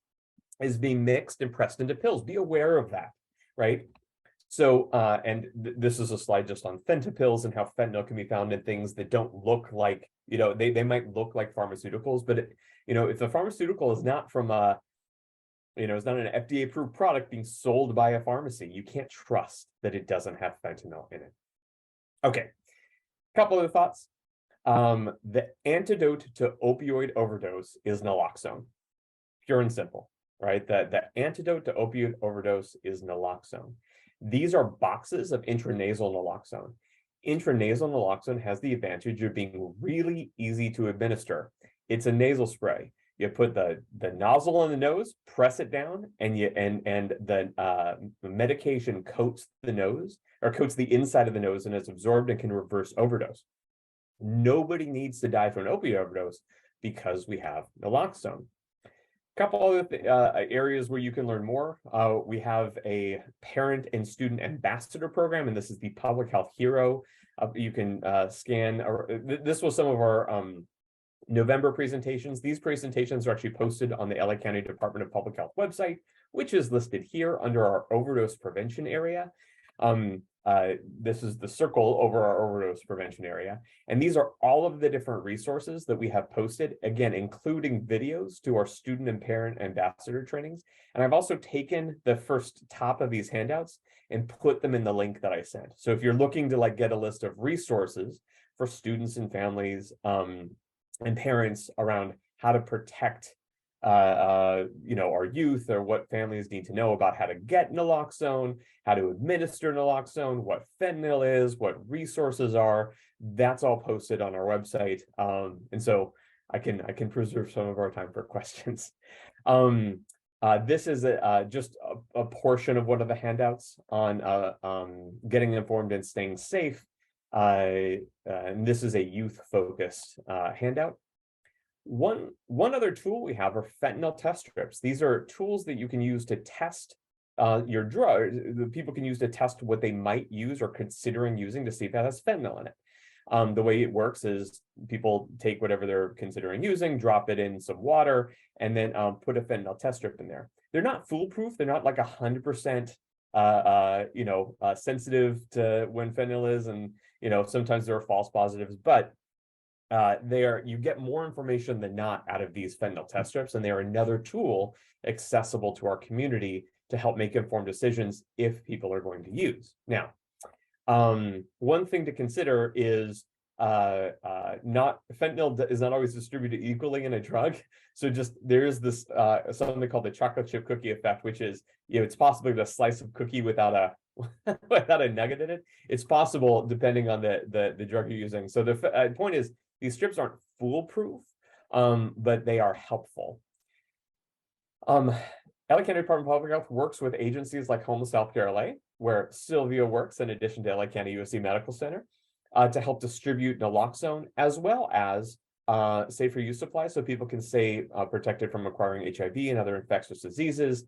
is being mixed and pressed into pills. Be aware of that, right? So, this is a slide just on fentanyls and how fentanyl can be found in things that don't look like, they might look like pharmaceuticals, but if the pharmaceutical is not from it's not an FDA approved product being sold by a pharmacy, you can't trust that it doesn't have fentanyl in it. Okay, couple other thoughts. The antidote to opioid overdose is naloxone, pure and simple, right? The antidote to opioid overdose is naloxone. These are boxes of intranasal naloxone. Intranasal naloxone has the advantage of being really easy to administer. It's a nasal spray. You put the nozzle on the nose, press it down, and the medication coats the nose or coats the inside of the nose, and it's absorbed and can reverse overdose. Nobody needs to die from an opioid overdose because we have naloxone. Couple other areas where you can learn more. We have a parent and student ambassador program, and this is the Public Health Hero. You can scan, this was some of our November presentations. These presentations are actually posted on the LA County Department of Public Health website, which is listed here under our overdose prevention area. This is the circle over our overdose prevention area. And these are all of the different resources that we have posted, again, including videos to our student and parent ambassador trainings. And I've also taken the first top of these handouts and put them in the link that I sent. So if you're looking to get a list of resources for students and families and parents around how to protect our youth, or what families need to know about how to get naloxone, how to administer naloxone, what fentanyl is, what resources are, that's all posted on our website. And so I can preserve some of our time for questions. This is just a portion of one of the handouts on getting informed and staying safe. And this is a youth-focused handout. One other tool we have are fentanyl test strips. These are tools that you can use to test your drug. The people can use to test what they might use or considering using to see if it has fentanyl in it. The way it works is people take whatever they're considering using, drop it in some water, and then put a fentanyl test strip in there. They're not foolproof. They're not like 100% sensitive to when fentanyl is, and sometimes there are false positives, but you get more information than not out of these fentanyl test strips, and they are another tool accessible to our community to help make informed decisions if people are going to use. Now, one thing to consider is fentanyl is not always distributed equally in a drug. So there is this something called the chocolate chip cookie effect, which is it's possible to slice a cookie without a without a nugget in it. It's possible depending on the drug you're using. So the point is these strips aren't foolproof, but they are helpful. LA County Department of Public Health works with agencies like Homeless Healthcare LA, where Sylvia works in addition to LA County USC Medical Center, to help distribute naloxone as well as safer use supplies so people can stay protected from acquiring HIV and other infectious diseases.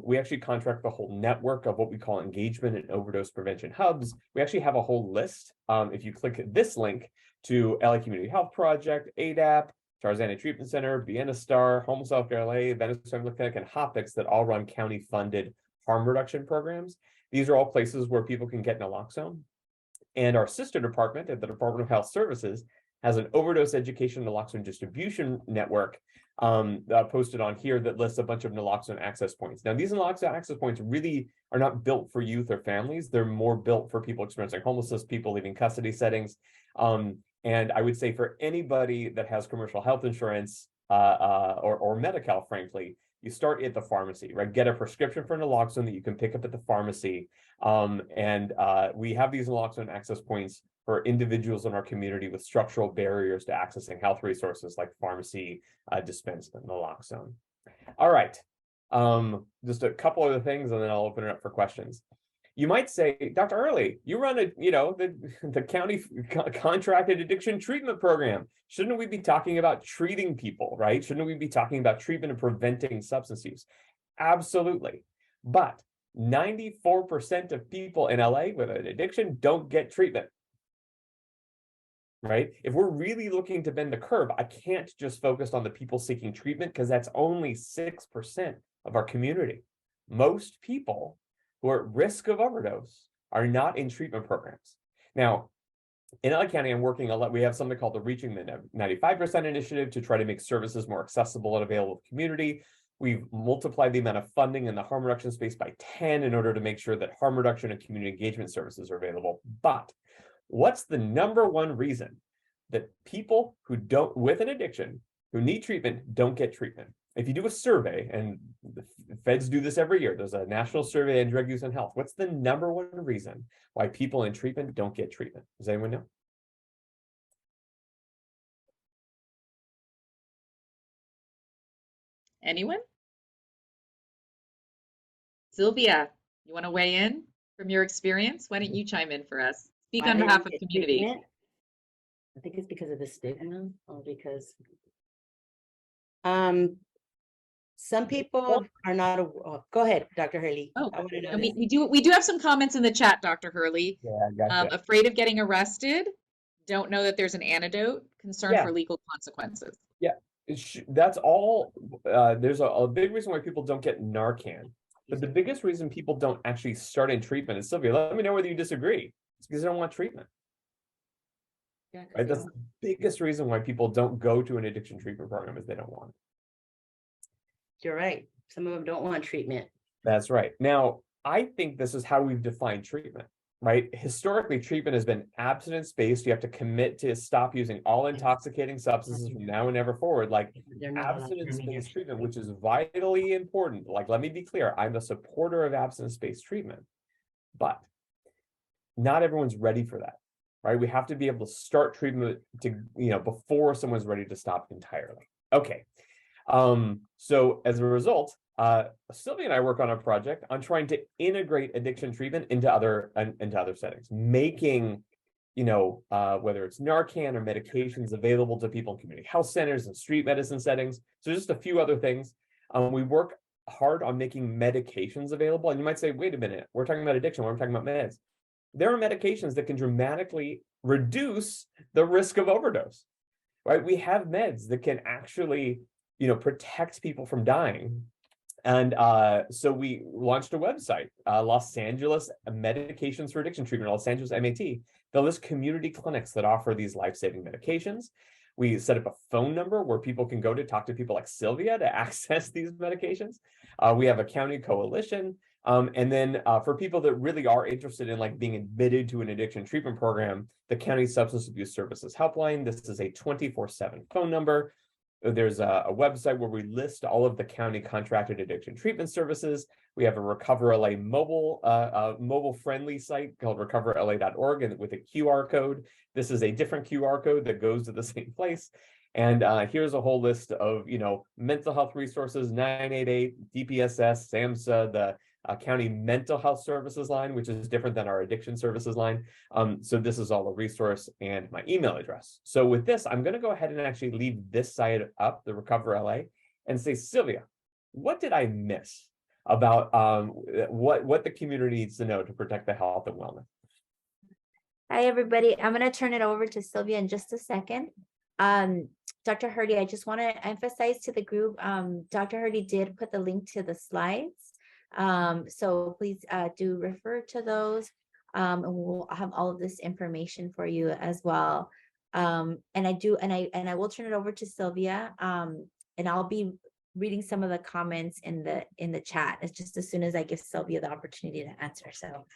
We actually contract the whole network of what we call engagement and overdose prevention hubs. We actually have a whole list. If you click this link to LA Community Health Project, ADAP, Tarzana Treatment Center, Vienna Star, Homeless Healthcare LA, Venice Family Clinic, and HOPIX that all run county-funded harm reduction programs. These are all places where people can get naloxone. And our sister department at the Department of Health Services has an overdose education naloxone distribution network posted on here that lists a bunch of naloxone access points. Now, these naloxone access points really are not built for youth or families. They're more built for people experiencing homelessness, people leaving custody settings. And I would say for anybody that has commercial health insurance or Medi-Cal, frankly, you start at the pharmacy, right? Get a prescription for naloxone that you can pick up at the pharmacy. We have these naloxone access points for individuals in our community with structural barriers to accessing health resources like pharmacy dispensed naloxone. All right, just a couple other things, and then I'll open it up for questions. You might say, Dr. Early, you run the county contracted addiction treatment program. Shouldn't we be talking about treating people, right? Shouldn't we be talking about treatment and preventing substance use? Absolutely. But 94% of people in LA with an addiction don't get treatment, right? If we're really looking to bend the curve, I can't just focus on the people seeking treatment because that's only 6% of our community. Most people who are at risk of overdose are not in treatment programs. Now, in LA County, I'm working a lot. We have something called the Reaching the 95% initiative to try to make services more accessible and available to the community. We've multiplied the amount of funding in the harm reduction space by 10 in order to make sure that harm reduction and community engagement services are available. But what's the number one reason that people who don't, with an addiction, who need treatment, don't get treatment? If you do a survey, and the feds do this every year, there's a national survey on drug use and health. What's the number one reason why people in treatment don't get treatment? Does anyone know? Anyone? Sylvia, you want to weigh in from your experience? Why don't you chime in for us? Speak on behalf of the community. I think it's because of the stigma, or because some people are not. Go ahead, Dr. Hurley. Oh, I want to know and this. we do have some comments in the chat, Dr. Hurley. Yeah, gotcha. Afraid of getting arrested, don't know that there's an antidote, concerned for legal consequences. Yeah, that's all. There's a big reason why people don't get Narcan. But the biggest reason people don't actually start in treatment is, Sylvia, let me know whether you disagree. It's because they don't want treatment. Yeah, Right? That's the biggest reason why people don't go to an addiction treatment program, is they don't want it. You're right. Some of them don't want treatment. That's right. Now, I think this is how we've defined treatment, right? Historically, treatment has been abstinence-based. You have to commit to stop using all intoxicating substances from now and ever forward. Like abstinence-based treatment, which is vitally important. Like, let me be clear, I'm a supporter of abstinence-based treatment, but not everyone's ready for that. right? We have to be able to start treatment to, before someone's ready to stop entirely. Okay. So as a result, Sylvia and I work on a project on trying to integrate addiction treatment into other settings, making, whether it's Narcan or medications available to people in community health centers and street medicine settings. So just a few other things. We work hard on making medications available. And you might say, wait a minute, we're talking about addiction, we're talking about meds. There are medications that can dramatically reduce the risk of overdose, right? We have meds that can actually, protect people from dying. And so we launched a website, Los Angeles Medications for Addiction Treatment, Los Angeles MAT. That lists community clinics that offer these life-saving medications. We set up a phone number where people can go to talk to people like Sylvia to access these medications. We have a county coalition. And then for people that really are interested in like being admitted to an addiction treatment program, the County Substance Abuse Services Helpline. This is a 24/7 phone number. There's a website where we list all of the county contracted addiction treatment services. We have a Recover LA mobile friendly site called recoverla.org and with a QR code. This is a different QR code that goes to the same place. And here's a whole list of, mental health resources, 988, DPSS, SAMHSA, the county mental health services line, which is different than our addiction services line. So this is all a resource and my email address. So with this, I'm going to go ahead and actually leave this site up, the Recover LA, and say, Sylvia, what did I miss about what the community needs to know to protect the health and wellness? Hi, everybody. I'm going to turn it over to Sylvia in just a second. Dr. Hardy, I just want to emphasize to the group, Dr. Hardy did put the link to the slides. So please do refer to those, and we'll have all of this information for you as well. And I will turn it over to Sylvia, and I'll be reading some of the comments in the chat. It's just as soon as I give Sylvia the opportunity to answer. So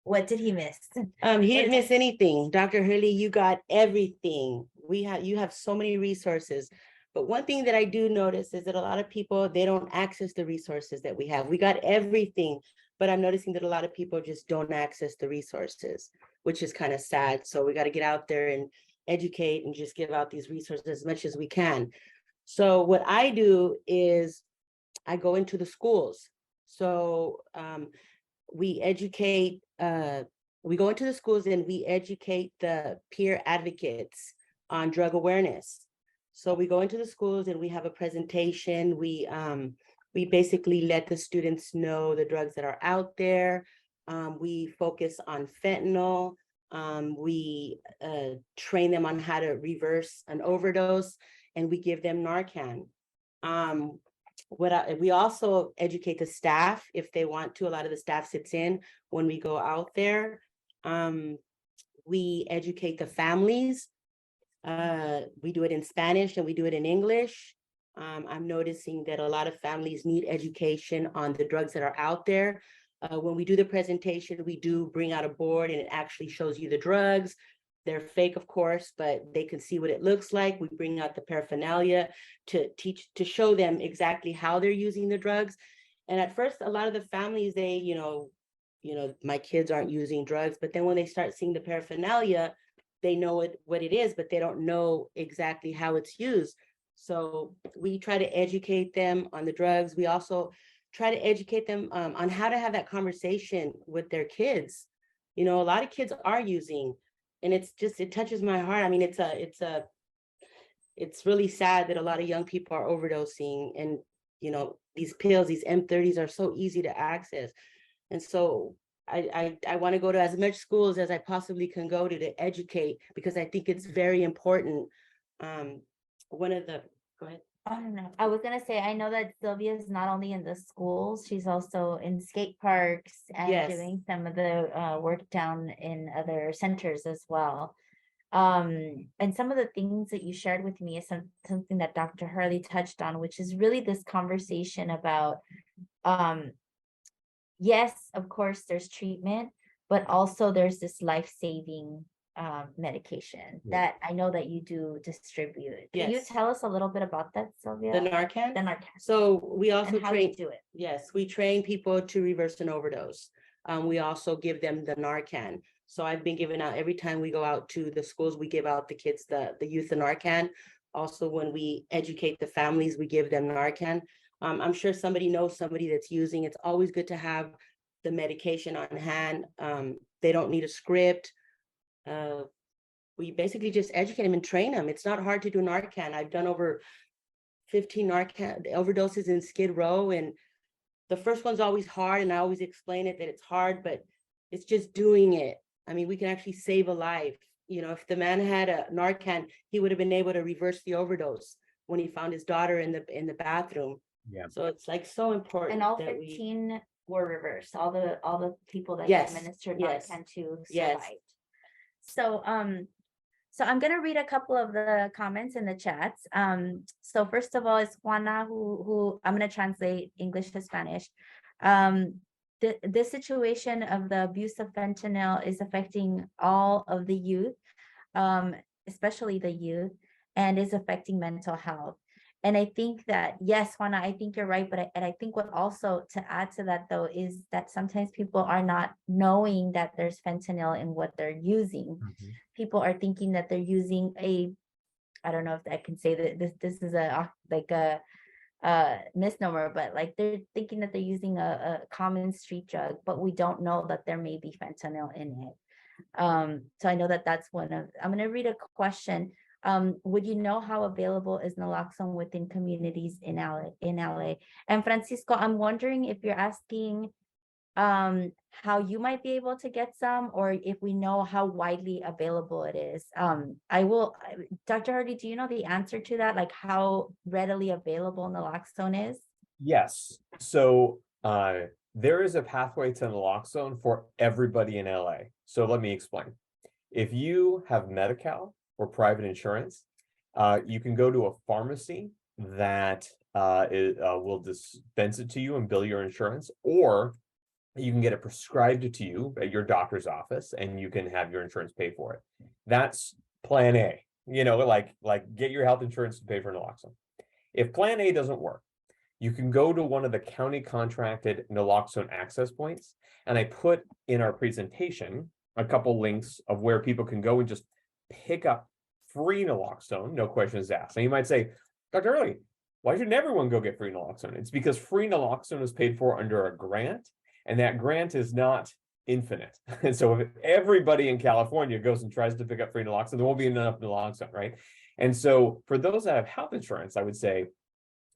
what did he miss? He didn't miss anything. Dr. Hurley, you got everything. You have so many resources. But one thing that I do notice is that a lot of people, they don't access the resources that we have. We got everything, but I'm noticing that a lot of people just don't access the resources, which is kind of sad. So we got to get out there and educate and just give out these resources as much as we can. So what I do is I go into the schools. So we educate, we go into the schools and we educate the peer advocates on drug awareness. So we go into the schools and we have a presentation. We basically let the students know the drugs that are out there. We focus on fentanyl. We train them on how to reverse an overdose, and we give them Narcan. We also educate the staff if they want to. A lot of the staff sits in when we go out there. We educate the families. We do it in Spanish and we do it in English. I'm noticing that a lot of families need education on the drugs that are out there. When we do the presentation, we do bring out a board and it actually shows you the drugs. They're fake, of course, but they can see what it looks like. We bring out the paraphernalia to show them exactly how they're using the drugs. And at first, a lot of the families, they, my kids aren't using drugs, but then when they start seeing the paraphernalia, they know what it is, but they don't know exactly how it's used. So we try to educate them on the drugs. We also try to educate them on how to have that conversation with their kids. A lot of kids are using, and it touches my heart. I mean, it's really sad that a lot of young people are overdosing, and these pills, these M30s are so easy to access. And so I want to go to as much schools as I possibly can go to educate, because I think it's very important. Go ahead. I don't know. I was gonna say, I know that Sylvia is not only in the schools, she's also in skate parks and Yes. doing some of the work down in other centers as well. And some of the things that you shared with me is something that Dr. Hurley touched on, which is really this conversation about, yes, of course, there's treatment, but also there's this life-saving medication that I know that you do distribute. Can you Yes. tell us a little bit about that, Sylvia? The Narcan? The Narcan. So we also And how you do it. Yes, we train people to reverse an overdose. We also give them the Narcan. So I've been giving out, every time we go out to the schools, we give out the kids, the youth the Narcan. Also, when we educate the families, we give them Narcan. I'm sure somebody knows somebody that's using. It's always good to have the medication on hand. They don't need a script. We basically just educate them and train them. It's not hard to do Narcan. I've done over 15 Narcan overdoses in Skid Row, and the first one's always hard, and I always explain it that it's hard, but it's just doing it. I mean, we can actually save a life. You know, if the man had a Narcan, he would have been able to reverse the overdose when he found his daughter in the bathroom. Yeah. So it's like so important. And all that 15 were reversed. All the people that Yes, you administered yes, Narcan to yes. survived. So I'm gonna read a couple of the comments in the chats. So first of all, is Juana, who I'm gonna translate English to Spanish. The situation of the abuse of fentanyl is affecting all of the youth, especially the youth, and is affecting mental health. And I think that, yes, Juana, I think you're right. But I think what also to add to that, though, is that sometimes people are not knowing that there's fentanyl in what they're using. People are thinking that they're using I don't know if I can say that this is a misnomer, but like they're thinking that they're using a common street drug, but we don't know that there may be fentanyl in it. So I know that that's one of, I'm going to read a question. Would you know how available is naloxone within communities in LA? And Francisco, I'm wondering if you're asking how you might be able to get some, or if we know how widely available it is. Dr. Hardy, do you know the answer to that? Like how readily available naloxone is? Yes. So there is a pathway to naloxone for everybody in LA. So let me explain. If you have Medi-Cal or private insurance, you can go to a pharmacy that will dispense it to you and bill your insurance, or you can get it prescribed to you at your doctor's office and you can have your insurance pay for it. That's plan A, like get your health insurance to pay for naloxone. If plan A doesn't work, you can go to one of the county contracted naloxone access points. And I put in our presentation a couple links of where people can go and just pick up free naloxone, no questions asked. And you might say, Dr. Early, why shouldn't everyone go get free naloxone? It's because free naloxone is paid for under a grant, and that grant is not infinite. And so if everybody in California goes and tries to pick up free naloxone, there won't be enough naloxone, right? And so for those that have health insurance, I would say,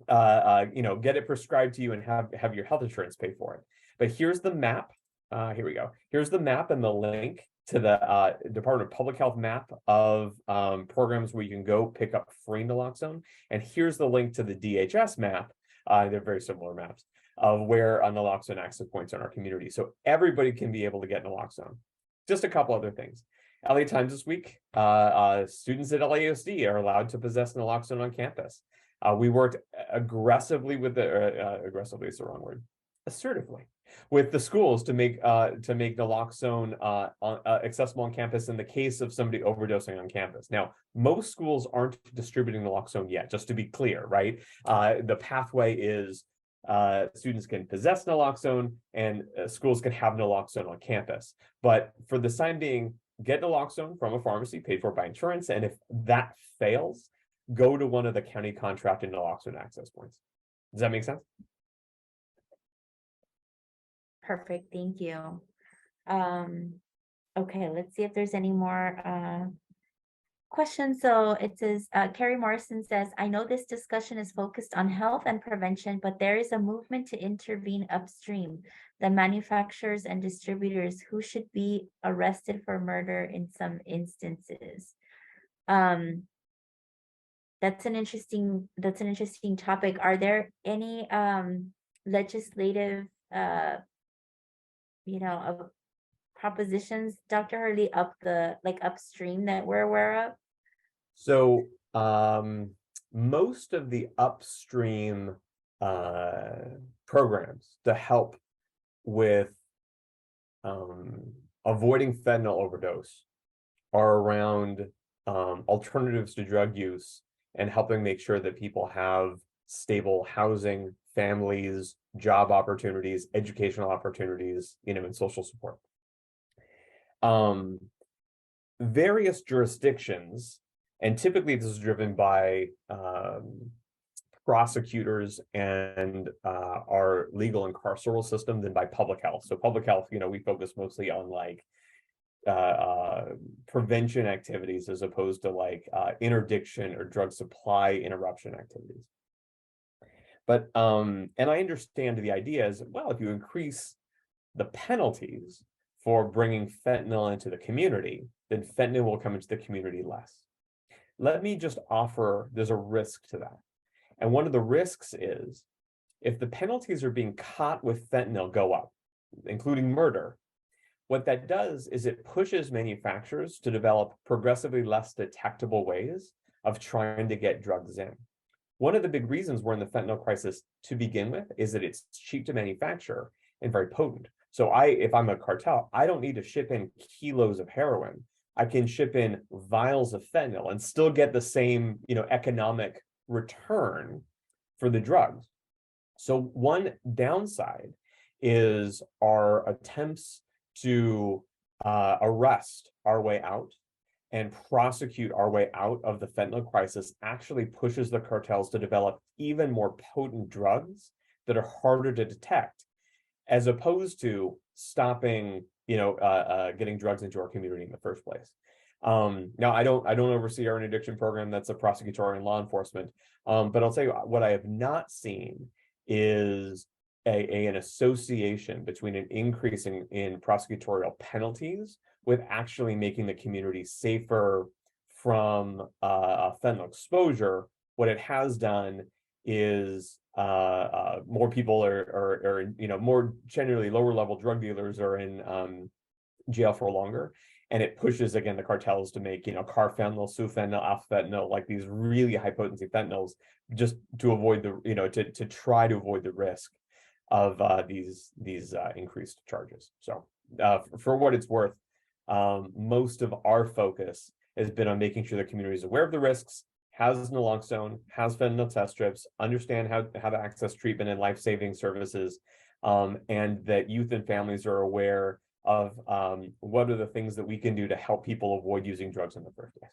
get it prescribed to you and have your health insurance pay for it. But here's the map. Here we go. Here's the map and the link to the Department of Public Health map of programs where you can go pick up free naloxone. And here's the link to the DHS map. They're very similar maps of where naloxone access points in our community. So everybody can be able to get naloxone. Just a couple other things. LA Times this week, students at LAUSD are allowed to possess naloxone on campus. We worked aggressively with aggressively is the wrong word, assertively with the schools to make naloxone accessible on campus in the case of somebody overdosing on campus. Now, most schools aren't distributing naloxone yet, just to be clear, right? The pathway is students can possess naloxone and schools can have naloxone on campus. But for the time being, get naloxone from a pharmacy paid for by insurance. And if that fails, go to one of the county contracted naloxone access points. Does that make sense? Perfect, thank you. Okay, let's see if there's any more questions. So it says, Carrie Morrison says, I know this discussion is focused on health and prevention, but there is a movement to intervene upstream, the manufacturers and distributors who should be arrested for murder in some instances. That's an interesting topic. Are there any legislative propositions, Dr. Hurley, upstream that we're aware of? So most of the upstream programs to help with avoiding fentanyl overdose are around alternatives to drug use and helping make sure that people have stable housing, families, job opportunities, educational opportunities, and social support. Various jurisdictions, and typically this is driven by prosecutors and our legal and carceral system than by public health. So public health, we focus mostly on like prevention activities as opposed to like interdiction or drug supply interruption activities. But and I understand the idea is, well, if you increase the penalties for bringing fentanyl into the community, then fentanyl will come into the community less. Let me just offer, there's a risk to that. And one of the risks is if the penalties are being caught with fentanyl go up, including murder, what that does is it pushes manufacturers to develop progressively less detectable ways of trying to get drugs in. One of the big reasons we're in the fentanyl crisis to begin with is that it's cheap to manufacture and very potent. So if I'm a cartel, I don't need to ship in kilos of heroin. I can ship in vials of fentanyl and still get the same, economic return for the drugs. So one downside is our attempts to arrest our way out and prosecute our way out of the fentanyl crisis actually pushes the cartels to develop even more potent drugs that are harder to detect, as opposed to stopping, getting drugs into our community in the first place. Now, I don't oversee our addiction program. That's a prosecutorial and law enforcement. But I'll tell you what I have not seen is an association between an increase in prosecutorial penalties with actually making the community safer from fentanyl exposure. What it has done is more people are more generally lower level drug dealers are in jail for longer, and it pushes again the cartels to make carfentanil, sufentanil, alpha-fentanyl, like these really high potency fentanyls, just to avoid the to try to avoid the risk of these increased charges. So for what it's worth, most of our focus has been on making sure the community is aware of the risks, has naloxone, has fentanyl test strips, understand how to access treatment and life-saving services, and that youth and families are aware of what are the things that we can do to help people avoid using drugs in the first place.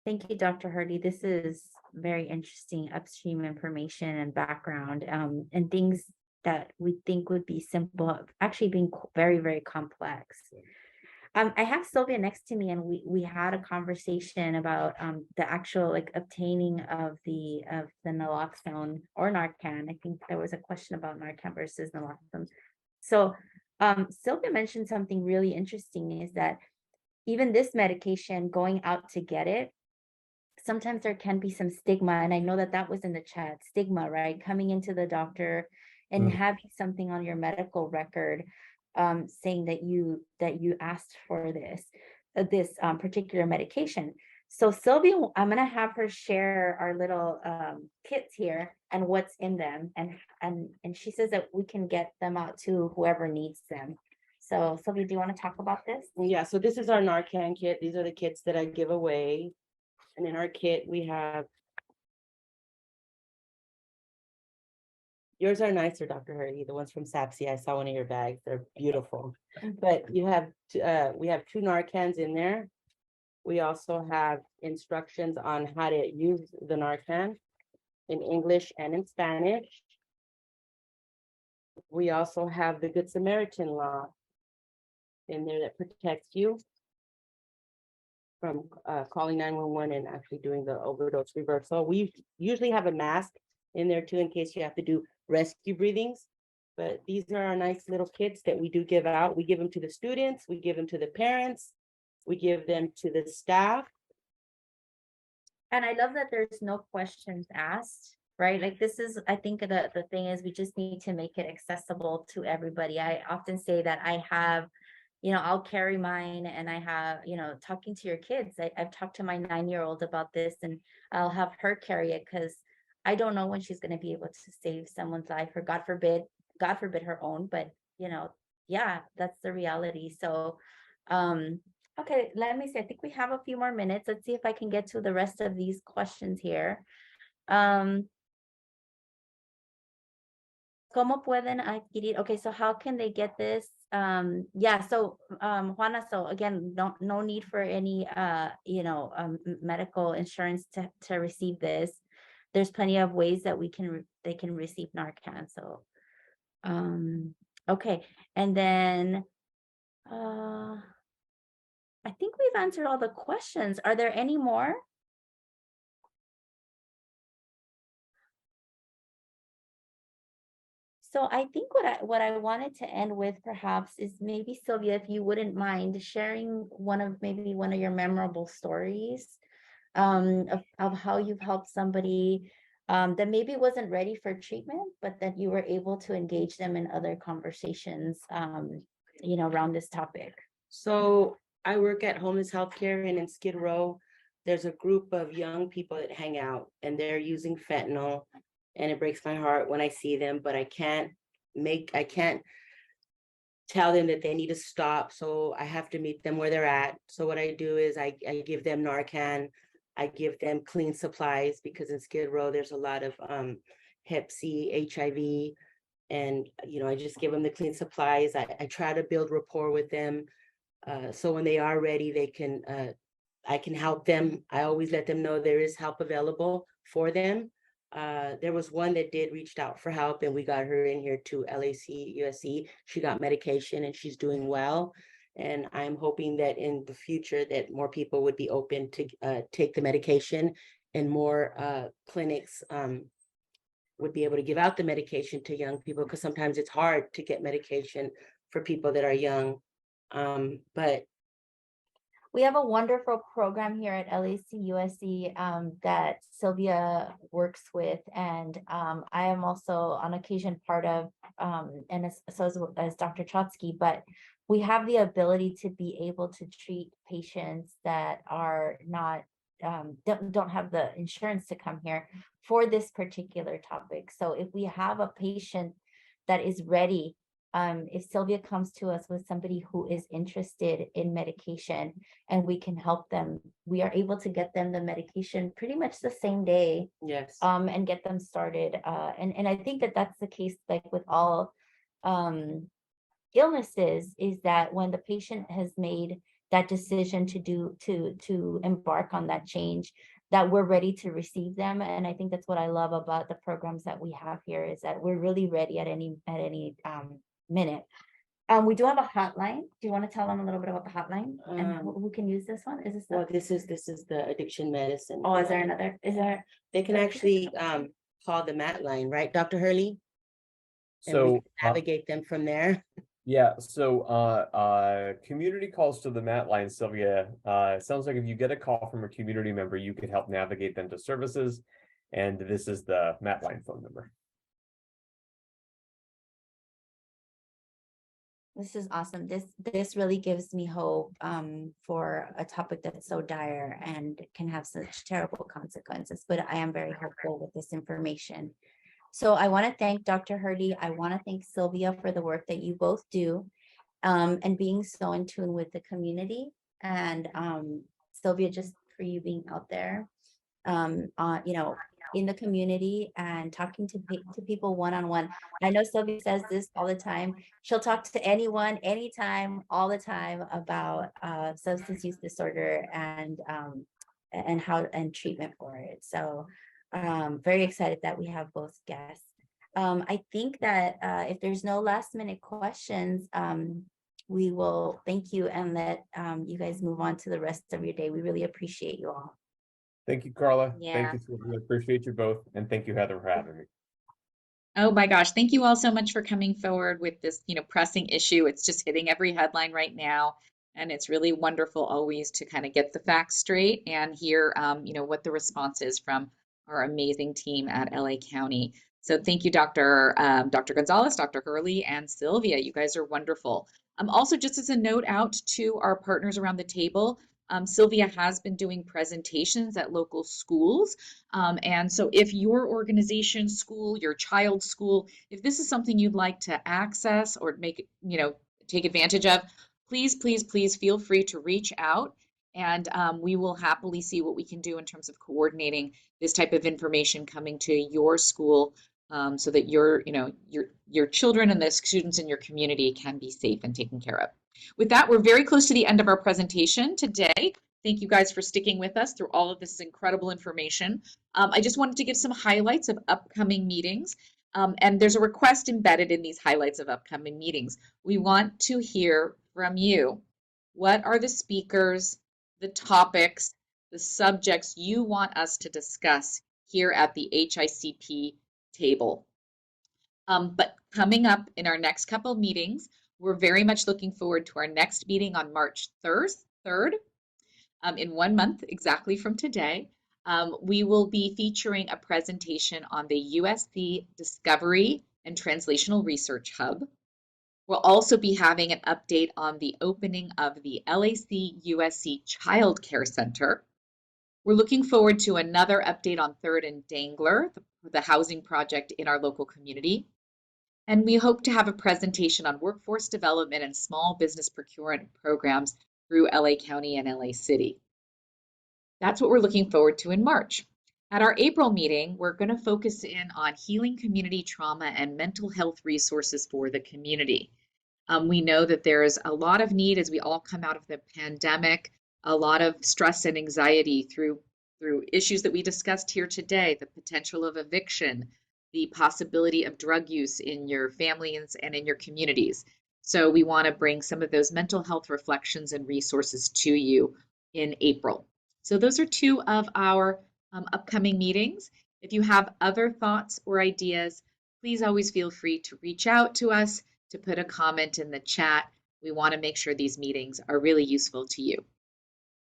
Thank you, Dr. Hardy. This is very interesting upstream information and background, and things that we think would be simple, actually being very, very complex. I have Sylvia next to me, and we had a conversation about the actual obtaining of the naloxone or Narcan. I think there was a question about Narcan versus naloxone. So Sylvia mentioned something really interesting, is that even this medication, going out to get it, sometimes there can be some stigma, and I know that was in the chat, stigma, right? Coming into the doctor and having something on your medical record saying that you asked for this particular medication. So Sylvia, I'm gonna have her share our little kits here and what's in them, and she says that we can get them out to whoever needs them. So Sylvia, do you want to talk about this? Yeah, so this is our Narcan kit. These are the kits that I give away. And in our kit, we have, yours are nicer, Dr. Hardy, the ones from SAPSI. I saw one of your bags. They're beautiful. But we have 2 Narcans in there. We also have instructions on how to use the Narcan in English and in Spanish. We also have the Good Samaritan law in there that protects you from calling 911 and actually doing the overdose reversal. We usually have a mask in there too, in case you have to do rescue breathings. But these are our nice little kits that we do give out. We give them to the students, we give them to the parents, we give them to the staff. And I love that there's no questions asked, right? Like this is, I think the thing is we just need to make it accessible to everybody. I often say that I have, I'll carry mine, and I have, talking to your kids. I've talked to my 9-year-old about this, and I'll have her carry it because I don't know when she's going to be able to save someone's life, or God forbid her own. But, yeah, that's the reality. So, okay, let me see. I think we have a few more minutes. Let's see if I can get to the rest of these questions here. ¿Cómo pueden adquirir? Okay, so how can they get this? Yeah, so Juana, so again, no need for any medical insurance to receive this. There's plenty of ways that they can receive Narcan. So okay. And then I think we've answered all the questions. Are there any more? So I think what I wanted to end with perhaps is maybe Sylvia, if you wouldn't mind sharing one of your memorable stories of how you've helped somebody that maybe wasn't ready for treatment, but that you were able to engage them in other conversations, around this topic. So I work at Homeless Healthcare, and in Skid Row, there's a group of young people that hang out and they're using fentanyl. And it breaks my heart when I see them, but I can't tell them that they need to stop. So I have to meet them where they're at. So what I do is I give them Narcan, I give them clean supplies, because in Skid Row, there's a lot of Hep C, HIV, and I just give them the clean supplies. I try to build rapport with them. So when they are ready, I can help them. I always let them know there is help available for them. There was one that did reached out for help, and we got her in here to LAC-USC. She got medication and she's doing well. And I'm hoping that in the future that more people would be open to take the medication, and more clinics would be able to give out the medication to young people, because sometimes it's hard to get medication for people that are young. But we have a wonderful program here at LAC-USC that Sylvia works with, and I am also on occasion part of, and so as Dr. Chotsky, but we have the ability to be able to treat patients that are not, don't have the insurance to come here for this particular topic. So if we have a patient that is ready, if Sylvia comes to us with somebody who is interested in medication and we can help them, we are able to get them the medication pretty much the same day. yes, And get them started. And I think that that's the case, like with all illnesses, is that when the patient has made that decision to embark on that change, that we're ready to receive them. And I think that's what I love about the programs that we have here, is that we're really ready at any minute. We do have a hotline. Do you want to tell them a little bit about the hotline and who can use this one? Is this well, this is the addiction medicine. oh, is there another? Is there? They can actually call the MAT line, right, Dr. Hurley? And we So, can navigate them from there. yeah, so community calls to the MAT line, Sylvia. It sounds like if you get a call from a community member, you could help navigate them to services. And this is the MAT line phone number. This is awesome. This really gives me hope for a topic that's so dire and can have such terrible consequences. But I am very hopeful with this information. So I want to thank Dr. Hurley. I want to thank Sylvia for the work that you both do, and being so in tune with the community. And Sylvia, just for you being out there, in the community and talking to people one-on-one. I know Sylvia says this all the time. She'll talk to anyone, anytime, all the time about substance use disorder and treatment for it. So very excited that we have both guests. I think that if there's no last minute questions, we will thank you and let you guys move on to the rest of your day. We really appreciate you all. Thank you, Carla. Yeah. Thank you, Sylvia. Appreciate you both. And thank you, Heather, for having me. Oh my gosh, thank you all so much for coming forward with this, pressing issue. It's just hitting every headline right now. And it's really wonderful always to kind of get the facts straight and hear, what the response is from our amazing team at LA County. So thank you, Dr. Gonzalez, Dr. Hurley, and Sylvia. You guys are wonderful. Also, just as a note out to our partners around the table, Sylvia has been doing presentations at local schools. And so if your organization, school, your child's school, if this is something you'd like to access or take advantage of, please feel free to reach out, and we will happily see what we can do in terms of coordinating this type of information coming to your school so that your children and the students in your community can be safe and taken care of. With that, we're very close to the end of our presentation today. Thank you guys for sticking with us through all of this incredible information. I just wanted to give some highlights of upcoming meetings. And there's a request embedded in these highlights of upcoming meetings. We want to hear from you. What are the speakers, the topics, the subjects you want us to discuss here at the HICP table? But coming up in our next couple of meetings, we're very much looking forward to our next meeting on March 3rd, in 1 month exactly from today. We will be featuring a presentation on the USC Discovery and Translational Research Hub. We'll also be having an update on the opening of the LAC USC Child Care Center. We're looking forward to another update on 3rd and Dangler, the housing project in our local community. And we hope to have a presentation on workforce development and small business procurement programs through LA County and LA City. That's what we're looking forward to in March. At our April meeting, we're going to focus in on healing community trauma and mental health resources for the community. We know that there's a lot of need as we all come out of the pandemic, a lot of stress and anxiety through issues that we discussed here today, the potential of eviction, the possibility of drug use in your families and in your communities. So we want to bring some of those mental health reflections and resources to you in April. So those are two of our upcoming meetings. If you have other thoughts or ideas, please always feel free to reach out to us, to put a comment in the chat. We want to make sure these meetings are really useful to you.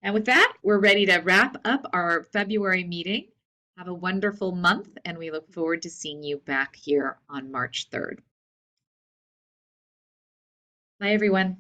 And with that, we're ready to wrap up our February meeting. Have a wonderful month, and we look forward to seeing you back here on March 3rd. Bye, everyone.